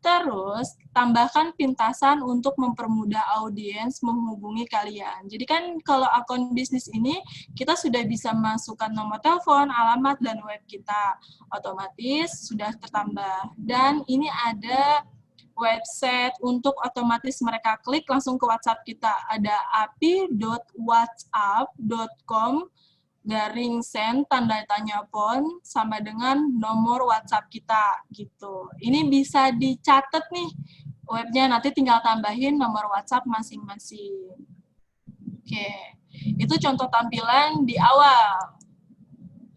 Terus, tambahkan pintasan untuk mempermudah audiens menghubungi kalian. Jadi kan kalau akun bisnis ini, kita sudah bisa masukkan nomor telepon, alamat, dan web kita. Otomatis sudah tertambah. Dan ini ada website untuk otomatis mereka klik langsung ke WhatsApp kita. Ada api.whatsapp.com /send tanda tanya pon sama dengan nomor WhatsApp kita gitu. Ini bisa dicatat nih webnya, nanti tinggal tambahin nomor WhatsApp masing-masing. Oke, itu contoh tampilan di awal.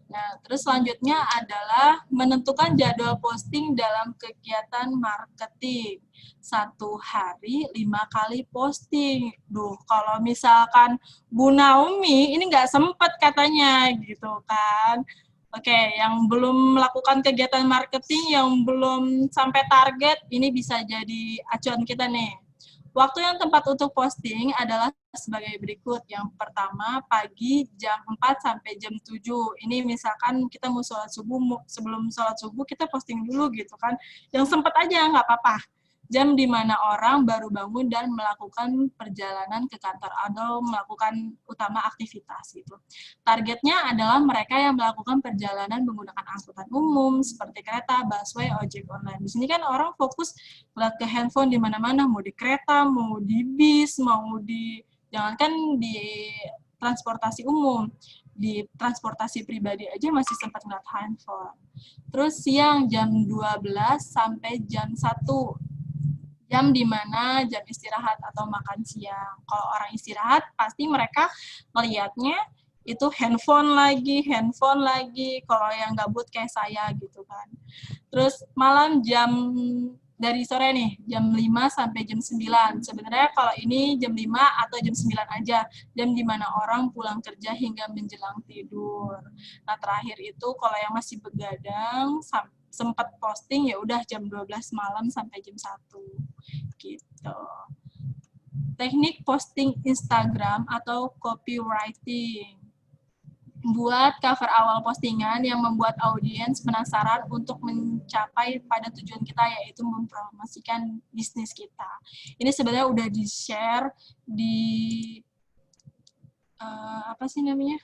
Nah, terus selanjutnya adalah menentukan jadwal posting dalam kegiatan marketing. 1 hari 5 kali posting. Duh, kalau misalkan Bu Naomi, ini nggak sempat katanya, gitu kan. Oke, yang belum melakukan kegiatan marketing, yang belum sampai target, ini bisa jadi acuan kita nih. Waktu yang tepat untuk posting adalah sebagai berikut. Yang pertama, pagi jam 4 sampai jam 7. Ini misalkan kita mau sholat subuh, sebelum sholat subuh kita posting dulu gitu kan. Yang sempat aja, nggak apa-apa. Jam di mana orang baru bangun dan melakukan perjalanan ke kantor atau melakukan utama aktivitas gitu. Targetnya adalah mereka yang melakukan perjalanan menggunakan angkutan umum seperti kereta, busway, ojek online. Di sini kan orang fokus lihat ke handphone di mana-mana, mau di kereta, mau di bis, mau di jangankan di transportasi umum, di transportasi pribadi aja masih sempat ngeliat handphone. Terus siang jam 12 sampai jam 1. Jam di mana jam istirahat atau makan siang. Kalau orang istirahat, pasti mereka melihatnya itu handphone lagi. Kalau yang gabut kayak saya gitu kan. Terus malam dari sore nih, jam 5 sampai jam 9. Sebenarnya kalau ini jam 5 atau jam 9 aja, jam di mana orang pulang kerja hingga menjelang tidur. Nah, terakhir itu kalau yang masih begadang, sempat posting ya udah jam 12 malam sampai jam 1. Gitu. Teknik posting Instagram atau copywriting. Buat cover awal postingan yang membuat audiens penasaran untuk mencapai pada tujuan kita, yaitu mempromosikan bisnis kita. Ini sebenarnya udah di-share di apa sih namanya?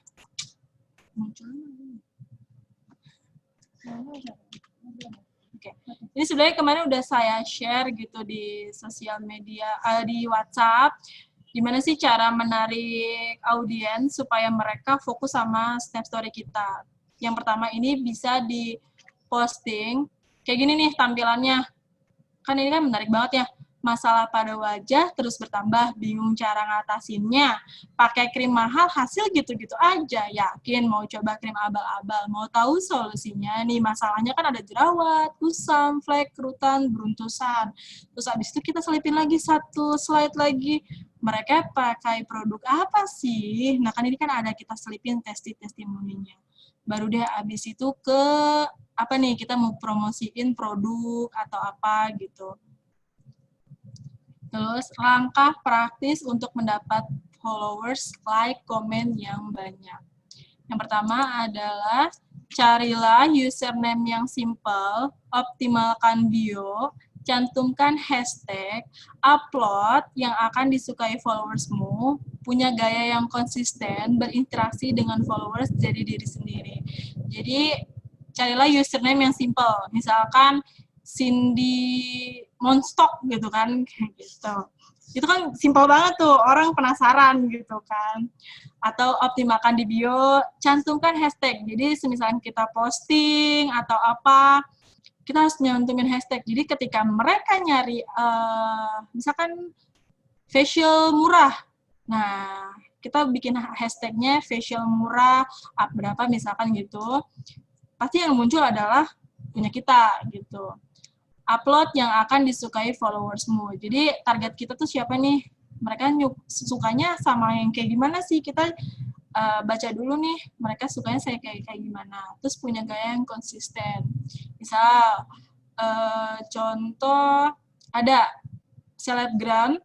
Oke. Ini sebenarnya kemarin udah saya share gitu di sosial media, di WhatsApp. Gimana sih cara menarik audiens supaya mereka fokus sama Snap Story kita. Yang pertama ini bisa di posting, kayak gini nih tampilannya. Kan ini kan menarik banget ya. Masalah pada wajah terus bertambah, bingung cara ngatasinnya. Pakai krim mahal, hasil gitu-gitu aja. Yakin mau coba krim abal-abal, mau tahu solusinya? Nih masalahnya kan ada jerawat, kusam, flek, kerutan, beruntusan. Terus abis itu kita selipin lagi satu slide lagi. Mereka pakai produk apa sih? Nah kan ini kan ada kita selipin testimoninya. Baru deh abis itu ke apa nih, kita mau promosiin produk atau apa gitu. Terus langkah praktis untuk mendapat followers, like, komen yang banyak. Yang pertama adalah carilah username yang simple, optimalkan bio, cantumkan hashtag, upload yang akan disukai followersmu, punya gaya yang konsisten, berinteraksi dengan followers, jadi diri sendiri. Jadi carilah username yang simple, misalkan Cindy Monstock gitu kan, kayak gitu. Itu kan simpel banget tuh, orang penasaran gitu kan. Atau optimalkan di bio, cantumkan hashtag. Jadi misalkan kita posting atau apa, kita harus nyantumin hashtag. Jadi ketika mereka nyari, misalkan facial murah. Nah, kita bikin hashtagnya facial murah, up berapa misalkan gitu. Pasti yang muncul adalah punya kita gitu. Upload yang akan disukai followersmu. Jadi target kita tuh siapa nih? Mereka sukanya sama yang kayak gimana sih? Kita baca dulu nih, mereka sukanya saya kayak gimana. Terus punya gaya yang konsisten. Misal, contoh ada selebgram,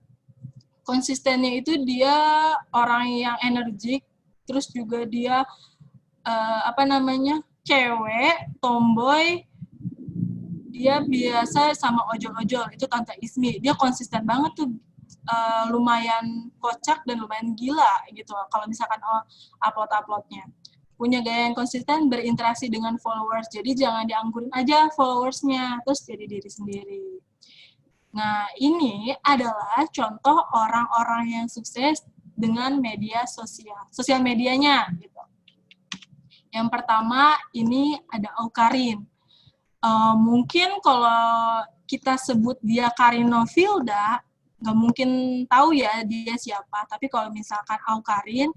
konsistennya itu dia orang yang energik, terus juga dia cewek, tomboy, dia biasa sama ojol-ojol, itu Tante Ismi. Dia konsisten banget tuh, lumayan kocak dan lumayan gila gitu kalau misalkan upload-uploadnya. Punya gaya yang konsisten, berinteraksi dengan followers, jadi jangan dianggurin aja followersnya, terus jadi diri sendiri. Nah, ini adalah contoh orang-orang yang sukses dengan media sosial medianya gitu. Yang pertama ini ada Awkarin. Mungkin kalau kita sebut dia Karinovilda, nggak mungkin tahu ya dia siapa. Tapi kalau misalkan Awkarin,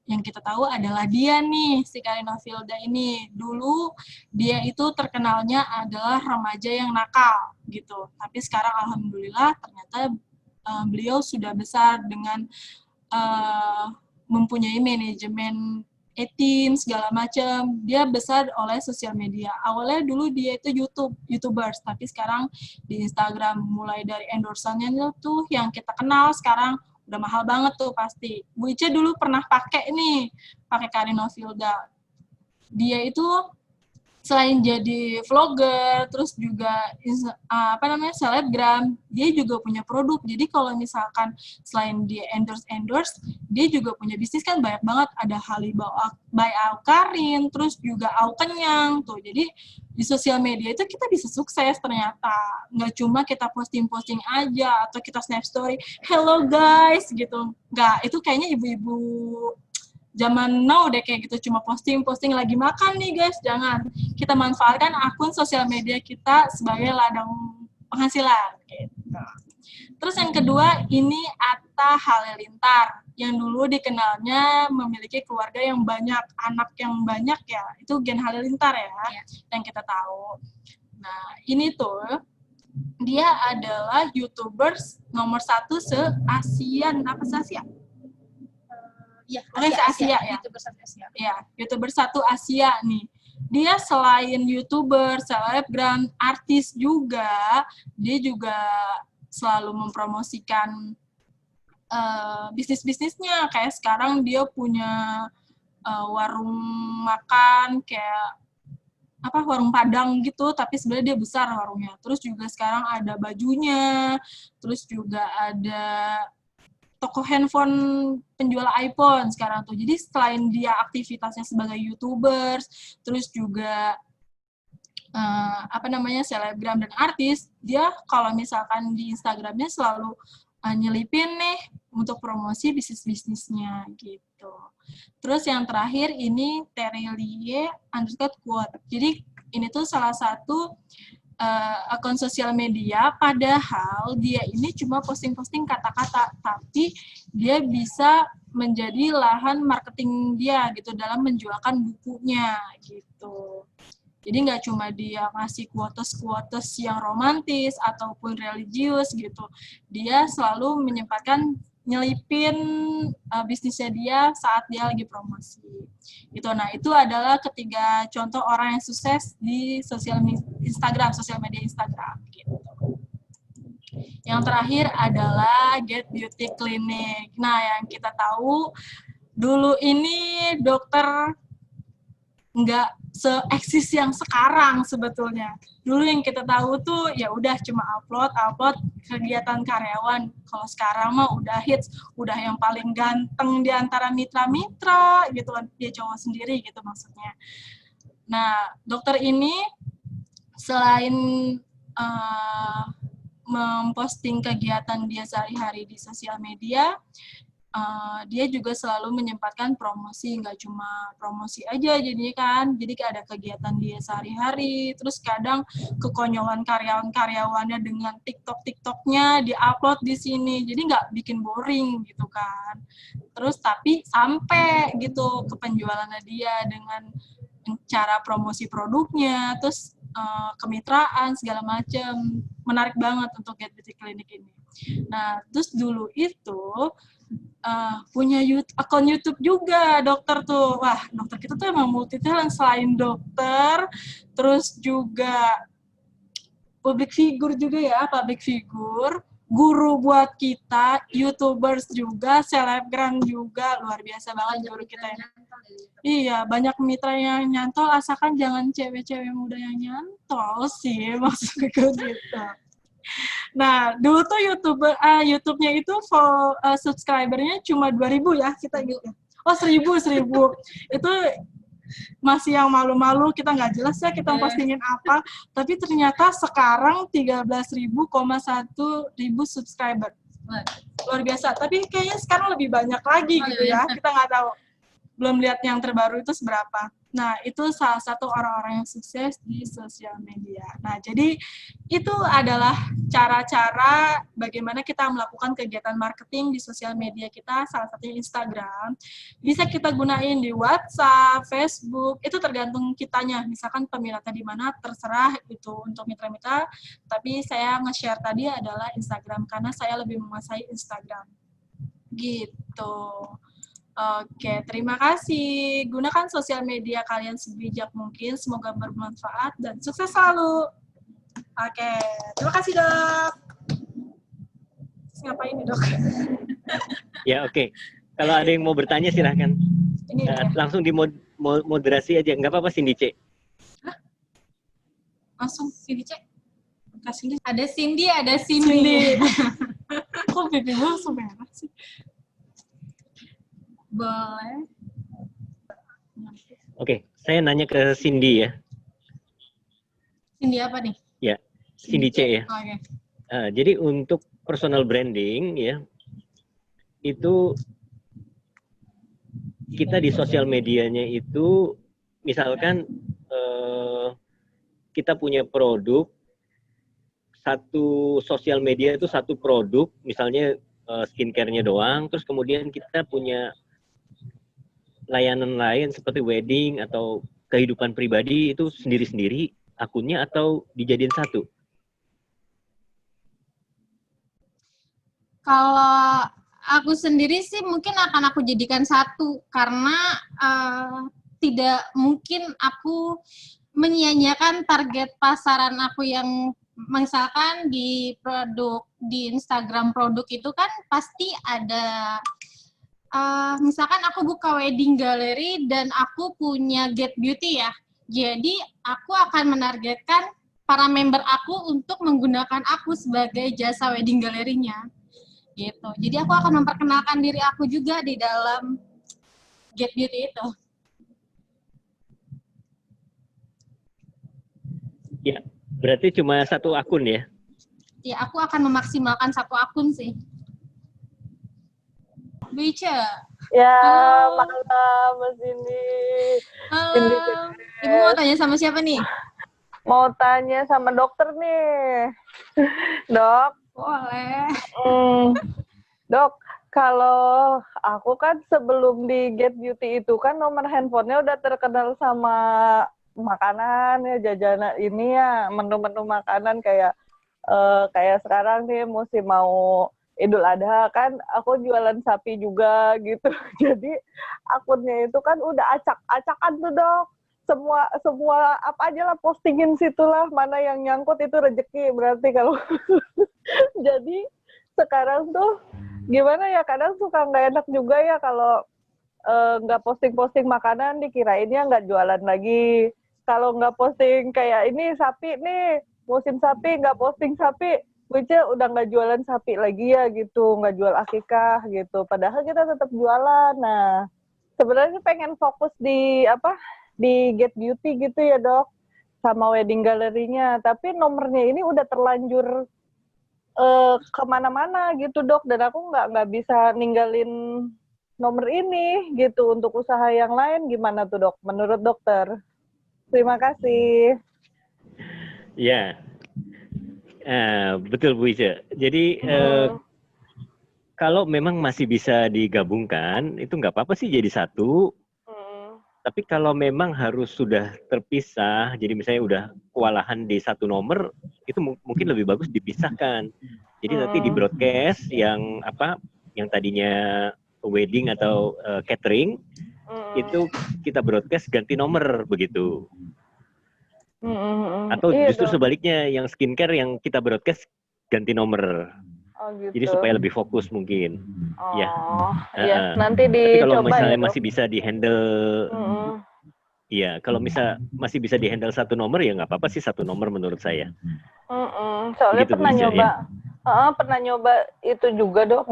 yang kita tahu adalah dia nih, si Karinovilda ini. Dulu dia itu terkenalnya adalah remaja yang nakal gitu. Tapi sekarang alhamdulillah ternyata beliau sudah besar dengan mempunyai manajemen segala macam. Dia besar oleh sosial media. Awalnya dulu dia itu YouTubers, tapi sekarang di Instagram mulai dari endorsannya tuh yang kita kenal sekarang udah mahal banget tuh pasti. Bu Ica dulu pernah pakai Karinovilda. Dia itu selain jadi vlogger, terus juga selebgram, dia juga punya produk. Jadi kalau misalkan selain dia endorse, dia juga punya bisnis kan banyak banget. Ada Halibau by Awkarin, terus juga Awkenyang tuh. Jadi di sosial media itu kita bisa sukses ternyata. Nggak cuma kita posting-posting aja atau kita snap story, hello guys gitu. Nggak, itu kayaknya ibu-ibu zaman now deh kayak gitu, cuma posting lagi makan nih guys. Jangan, kita manfaatkan akun sosial media kita sebagai ladang penghasilan gitu. Terus yang kedua ini Atta Halilintar, yang dulu dikenalnya memiliki keluarga yang banyak, anak yang banyak ya, itu Gen Halilintar ya, yang kita tahu. Nah ini tuh dia adalah YouTubers nomor 1 se-ASEAN, apa se-Asia? Ya, Asia ya. YouTuber satu Asia. Ya, YouTuber 1 Asia nih. Dia selain YouTuber, selebgram, artis juga, dia juga selalu mempromosikan bisnis-bisnisnya. Kayak sekarang dia punya warung makan kayak warung Padang gitu, tapi sebenarnya dia besar warungnya. Terus juga sekarang ada bajunya, terus juga ada toko handphone penjual iPhone sekarang tuh. Jadi selain dia aktivitasnya sebagai YouTubers, terus juga selebgram dan artis, dia kalau misalkan di Instagramnya selalu nyelipin nih untuk promosi bisnisnya gitu. Terus yang terakhir ini Terelie_quote. Jadi ini tuh salah satu akun sosial media, padahal dia ini cuma posting-posting kata-kata, tapi dia bisa menjadi lahan marketing dia gitu dalam menjualkan bukunya gitu. Jadi nggak cuma dia ngasih quotes yang romantis ataupun religius gitu, dia selalu menyempatkan nyelipin bisnisnya dia saat dia lagi promosi. Gitu. Nah, itu adalah ketiga contoh orang yang sukses di sosial media Instagram gitu. Yang terakhir adalah Get Beauty Clinic. Nah, yang kita tahu dulu ini dokter nggak se-eksis yang sekarang sebetulnya. Dulu yang kita tahu tuh ya udah cuma upload kegiatan karyawan. Kalau sekarang mah udah hits, udah yang paling ganteng di antara mitra-mitra gitu kan, dia cowok sendiri gitu maksudnya. Nah, dokter ini selain memposting kegiatan dia sehari-hari di sosial media, dia juga selalu menyempatkan promosi, nggak cuma promosi aja jadinya kan, jadi kayak ada kegiatan dia sehari-hari, terus kadang kekonyolan karyawan-karyawannya dengan TikTok-TikToknya diupload di sini, jadi nggak bikin boring gitu kan. Terus tapi sampai gitu ke penjualannya dia dengan cara promosi produknya, terus kemitraan segala macam, menarik banget untuk Get Beauty Clinic ini. Nah, terus dulu itu punya akun YouTube juga dokter tuh. Wah, dokter kita tuh emang multi talent, selain dokter, terus juga public figure juga ya, public figure, guru buat kita, YouTubers juga, selebgram juga, luar biasa banget guru kita ya. Iya, banyak mitra yang nyantol, asalkan jangan cewek-cewek muda yang nyantol sih, maksudnya gitu. Nah, dulu tuh YouTube-nya itu subscribernya cuma 2.000 ya, kita ingat ya. Oh, 1.000. Itu masih yang malu-malu, kita nggak jelas ya kita postingin apa, tapi ternyata sekarang 13.100 subscriber. Luar biasa, tapi kayaknya sekarang lebih banyak lagi gitu ya, kita nggak tahu. Belum lihat yang terbaru itu seberapa. Nah, itu salah satu orang-orang yang sukses di sosial media. Nah, jadi itu adalah cara-cara bagaimana kita melakukan kegiatan marketing di sosial media kita, salah satunya Instagram. Bisa kita gunain di WhatsApp, Facebook, itu tergantung kitanya. Misalkan peminatnya di mana, terserah itu untuk mitra-mitra. Tapi saya nge-share tadi adalah Instagram, karena saya lebih menguasai Instagram. Gitu. Oke, terima kasih. Gunakan sosial media kalian sebijak mungkin. Semoga bermanfaat dan sukses selalu. Oke, terima kasih dok. Ngapain nih dok? Ya, oke. Kalau ada yang mau bertanya silahkan. Ini ya. Langsung moderasi aja. Nggak apa-apa, Cindy C. Langsung Cindy C. Kasih Cindy. Ada Cindy. Kok pipi gue langsung merah sih? Boleh. Oke, saya nanya ke Cindy ya. Cindy apa nih? Ya, Cindy C ya. Oke. Jadi untuk personal branding ya, itu kita di sosial medianya itu, misalkan kita punya produk, satu sosial media itu satu produk, misalnya skincare-nya doang, terus kemudian kita punya layanan lain seperti wedding atau kehidupan pribadi itu sendiri-sendiri akunnya atau dijadiin satu? Kalau aku sendiri sih mungkin akan aku jadikan satu, karena tidak mungkin aku menyia-nyiakan target pasaran aku yang misalkan di produk, di Instagram produk itu kan pasti ada, misalkan aku buka wedding gallery dan aku punya Get Beauty ya, jadi aku akan menargetkan para member aku untuk menggunakan aku sebagai jasa wedding gallery-nya. Gitu. Jadi aku akan memperkenalkan diri aku juga di dalam Get Beauty itu. Ya, berarti cuma satu akun ya? Ya, aku akan memaksimalkan satu akun sih. Bu Ica. Ya, Halo. malam Mas ini. Halo. Ibu mau tanya sama siapa nih? Mau tanya sama dokter nih. Dok. Boleh. Dok, kalau aku kan sebelum di Get Beauty itu kan nomor handphonenya udah terkenal sama makanan ya, jajanan ini ya, menu-menu makanan kayak sekarang nih musim mau Idul Adha kan aku jualan sapi juga gitu. Jadi akunnya itu kan udah acak-acakan tuh dok. Semua apa aja lah postingin situlah, mana yang nyangkut itu rezeki berarti kalau. Jadi sekarang tuh gimana ya, kadang suka nggak enak juga ya kalau nggak posting-posting makanan dikirainnya nggak jualan lagi. Kalau nggak posting kayak ini sapi nih, musim sapi nggak posting sapi, Wice udah nggak jualan sapi lagi ya gitu, nggak jual akikah gitu. Padahal kita tetap jualan. Nah, sebenarnya pengen fokus di Get Beauty gitu ya dok, sama wedding gallery-nya. Tapi nomornya ini udah terlanjur kemana-mana gitu dok, dan aku nggak bisa ninggalin nomor ini gitu untuk usaha yang lain. Gimana tuh dok menurut dokter? Terima kasih. Ya, betul Bu Ica. Jadi kalau memang masih bisa digabungkan, itu nggak apa-apa sih jadi satu. Tapi kalau memang harus sudah terpisah, jadi misalnya udah kewalahan di satu nomor, itu mungkin lebih bagus dipisahkan. Jadi nanti di broadcast yang yang tadinya wedding atau catering, itu kita broadcast ganti nomor begitu. Atau justru sebaliknya, yang skincare yang kita broadcast ganti nomor. Gitu. Jadi supaya lebih fokus mungkin. Ya, nanti dicoba. Tapi kalau misalnya ya, masih bisa dihandle, kalau masih bisa dihandle satu nomor ya nggak apa-apa sih satu nomor menurut saya. Soalnya begitu, pernah Bu Ica, nyoba, pernah nyoba itu juga dok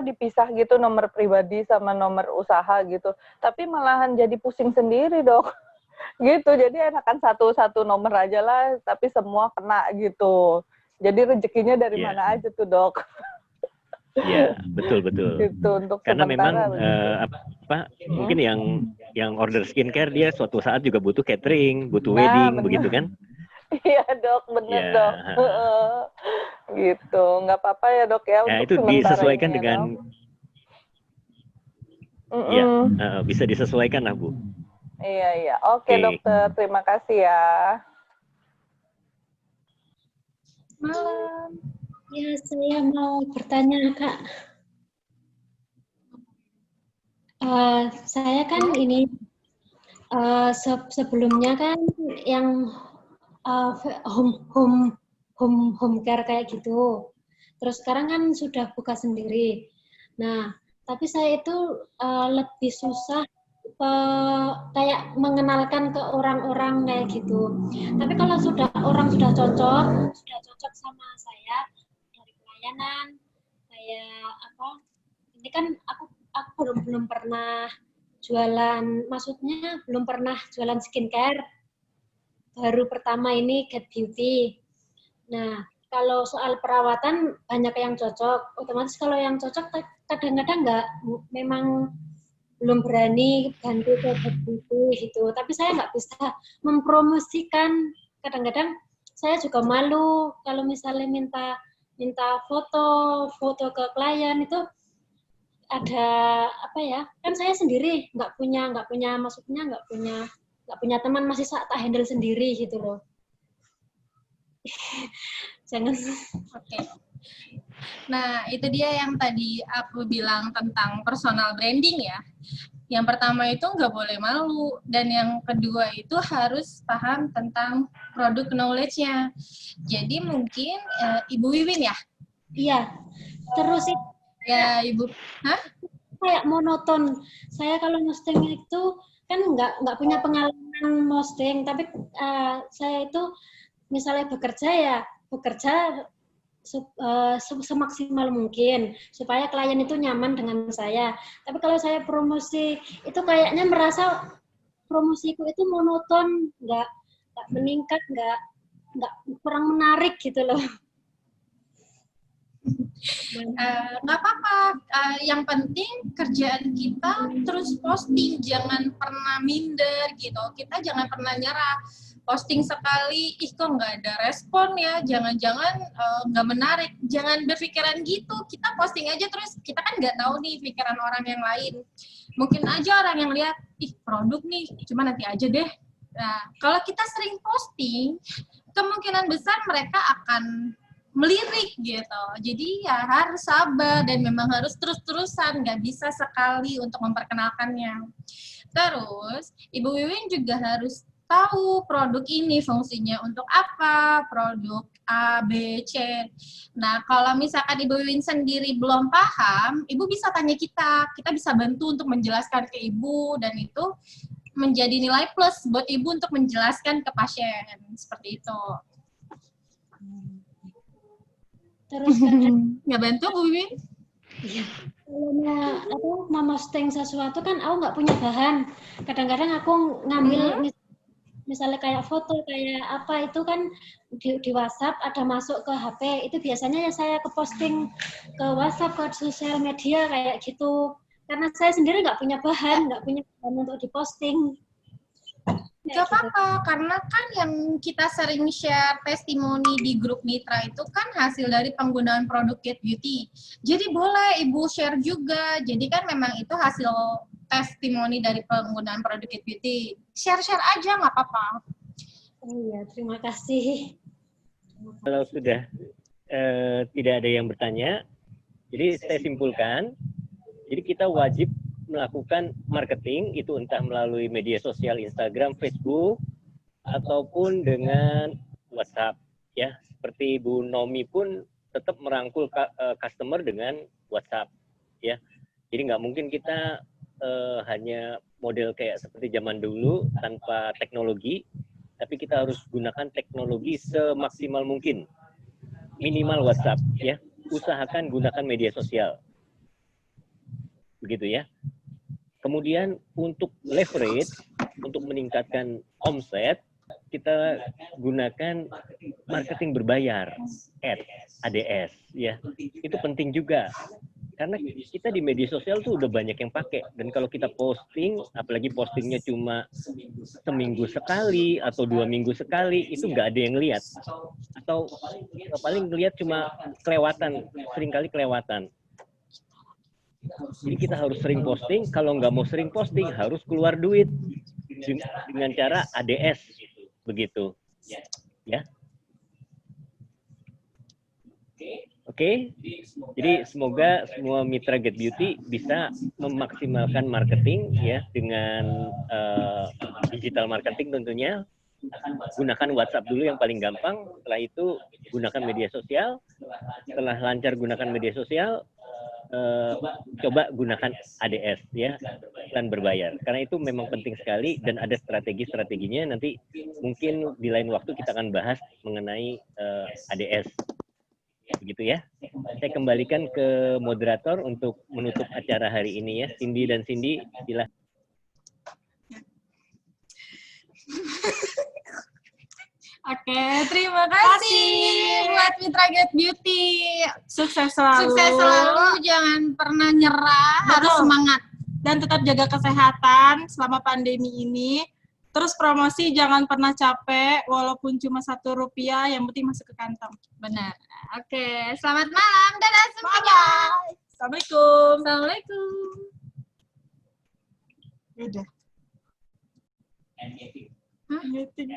dipisah gitu nomor pribadi sama nomor usaha gitu. Tapi malahan jadi pusing sendiri dok. Gitu, jadi enakan satu nomor aja lah, tapi semua kena gitu. Jadi rezekinya dari mana aja tuh dok? Iya, betul. Gitu, untuk karena memang mungkin yang order skincare dia suatu saat juga butuh catering, butuh wedding, begitu kan? Iya dok, bener dok. Gitu, nggak apa-apa ya dok ya. Nah, untuk itu disesuaikan ini, dengan, bisa disesuaikan lah Bu. Iya. Oke, dokter, terima kasih ya. Malam. Ya, saya mau bertanya, Kak. Saya kan ini sebelumnya kan yang home care kayak gitu. Terus sekarang kan sudah buka sendiri. Nah, tapi saya itu lebih susah kayak mengenalkan ke orang-orang kayak gitu. Tapi kalau orang sudah cocok sama saya dari pelayanan, kayak ini kan aku belum pernah jualan, maksudnya belum pernah jualan skincare. Baru pertama ini Get Beauty. Nah, kalau soal perawatan banyak yang cocok. Otomatis kalau yang cocok kadang-kadang memang belum berani bantu ke Get Beauty gitu. Tapi saya nggak bisa mempromosikan. Kadang-kadang saya juga malu kalau misalnya minta foto ke klien itu ada kan saya sendiri nggak punya teman, masih tak handle sendiri gitu loh. Jangan. Oke. Nah, itu dia yang tadi aku bilang tentang personal branding ya. Yang pertama itu nggak boleh malu, dan yang kedua itu harus paham tentang produk knowledge-nya. Jadi mungkin Ibu Wiwin ya? Iya. Terus ya Ibu, kayak monoton. Saya kalau posting itu kan nggak punya pengalaman posting, tapi saya itu misalnya bekerja semaksimal mungkin supaya klien itu nyaman dengan saya. Tapi kalau saya promosi itu kayaknya merasa promosiku itu monoton, nggak meningkat, nggak kurang menarik gitu loh. Nggak apa-apa, yang penting kerjaan kita terus posting, jangan pernah minder gitu. Kita jangan pernah nyerah. Posting sekali, kok nggak ada respon ya, jangan-jangan nggak menarik. Jangan berpikiran gitu, kita posting aja terus, kita kan nggak tahu nih pikiran orang yang lain. Mungkin aja orang yang lihat, produk nih, cuma nanti aja deh. Nah, kalau kita sering posting, kemungkinan besar mereka akan melirik gitu. Jadi ya harus sabar dan memang harus terus-terusan, nggak bisa sekali untuk memperkenalkannya. Terus, Ibu Wiwin juga harus tahu produk ini fungsinya untuk apa, produk A, B, C. Nah, kalau misalkan Ibu Wiwin sendiri belum paham, Ibu bisa tanya kita bisa bantu untuk menjelaskan ke Ibu, dan itu menjadi nilai plus buat Ibu untuk menjelaskan ke pasien, seperti itu. Terus nggak bantu Bu Wiwin? Iya. Kalau mau posting sesuatu kan aku nggak punya bahan. Kadang-kadang aku ngambil misalnya kayak foto, kayak apa itu kan di WhatsApp ada masuk ke HP, itu biasanya ya saya ke posting ke WhatsApp, ke sosial media kayak gitu. Karena saya sendiri nggak punya bahan untuk diposting. Gak apa-apa, karena kan yang kita sering share testimoni di grup mitra itu kan hasil dari penggunaan produk Get Beauty. Jadi boleh Ibu share juga. Jadi kan memang itu hasil testimoni dari penggunaan produk Get Beauty. Share-share aja, nggak apa-apa. Oh iya, terima kasih. Kalau sudah tidak ada yang bertanya, jadi saya simpulkan, jadi kita wajib melakukan marketing itu entah melalui media sosial Instagram, Facebook, ataupun dengan WhatsApp. Ya, seperti Bu Nomi pun tetap merangkul customer dengan WhatsApp. Ya, jadi nggak mungkin kita hanya model kayak seperti zaman dulu tanpa teknologi, tapi kita harus gunakan teknologi semaksimal mungkin. Minimal WhatsApp, ya. Usahakan gunakan media sosial. Begitu ya. Kemudian untuk leverage, untuk meningkatkan omset, kita gunakan marketing berbayar, ADS, ya. Itu penting juga. Karena kita di media sosial tuh udah banyak yang pakai. Dan kalau kita posting, apalagi postingnya cuma seminggu sekali atau 2 minggu sekali, itu nggak ada yang lihat. Atau paling lihat cuma kelewatan, seringkali kelewatan. Jadi kita harus sering posting, kalau nggak mau sering posting, harus keluar duit dengan cara ADS, begitu. Ya. Oke, jadi semoga semua mitra Get Beauty bisa memaksimalkan marketing ya dengan digital marketing tentunya. Gunakan WhatsApp dulu yang paling gampang, setelah itu gunakan media sosial. Setelah lancar gunakan media sosial, coba gunakan ADS ya, iklan berbayar. Karena itu memang penting sekali dan ada strategi-strateginya. Nanti mungkin di lain waktu kita akan bahas mengenai ADS. Begitu ya. Saya kembalikan ke moderator untuk menutup acara hari ini ya. Cindy dan Cindy, silakan. Oke, terima kasih buat Mitra Get Beauty. Sukses selalu. Sukses selalu, jangan pernah nyerah, harus Betul. semangat. Dan tetap jaga kesehatan selama pandemi ini. Terus promosi jangan pernah capek, walaupun cuma Rp1, yang penting masuk ke kantong. Benar. Oke, selamat malam. Dadah semuanya. Bye-bye. Assalamualaikum. Assalamualaikum. Udah. Hah? Meeting,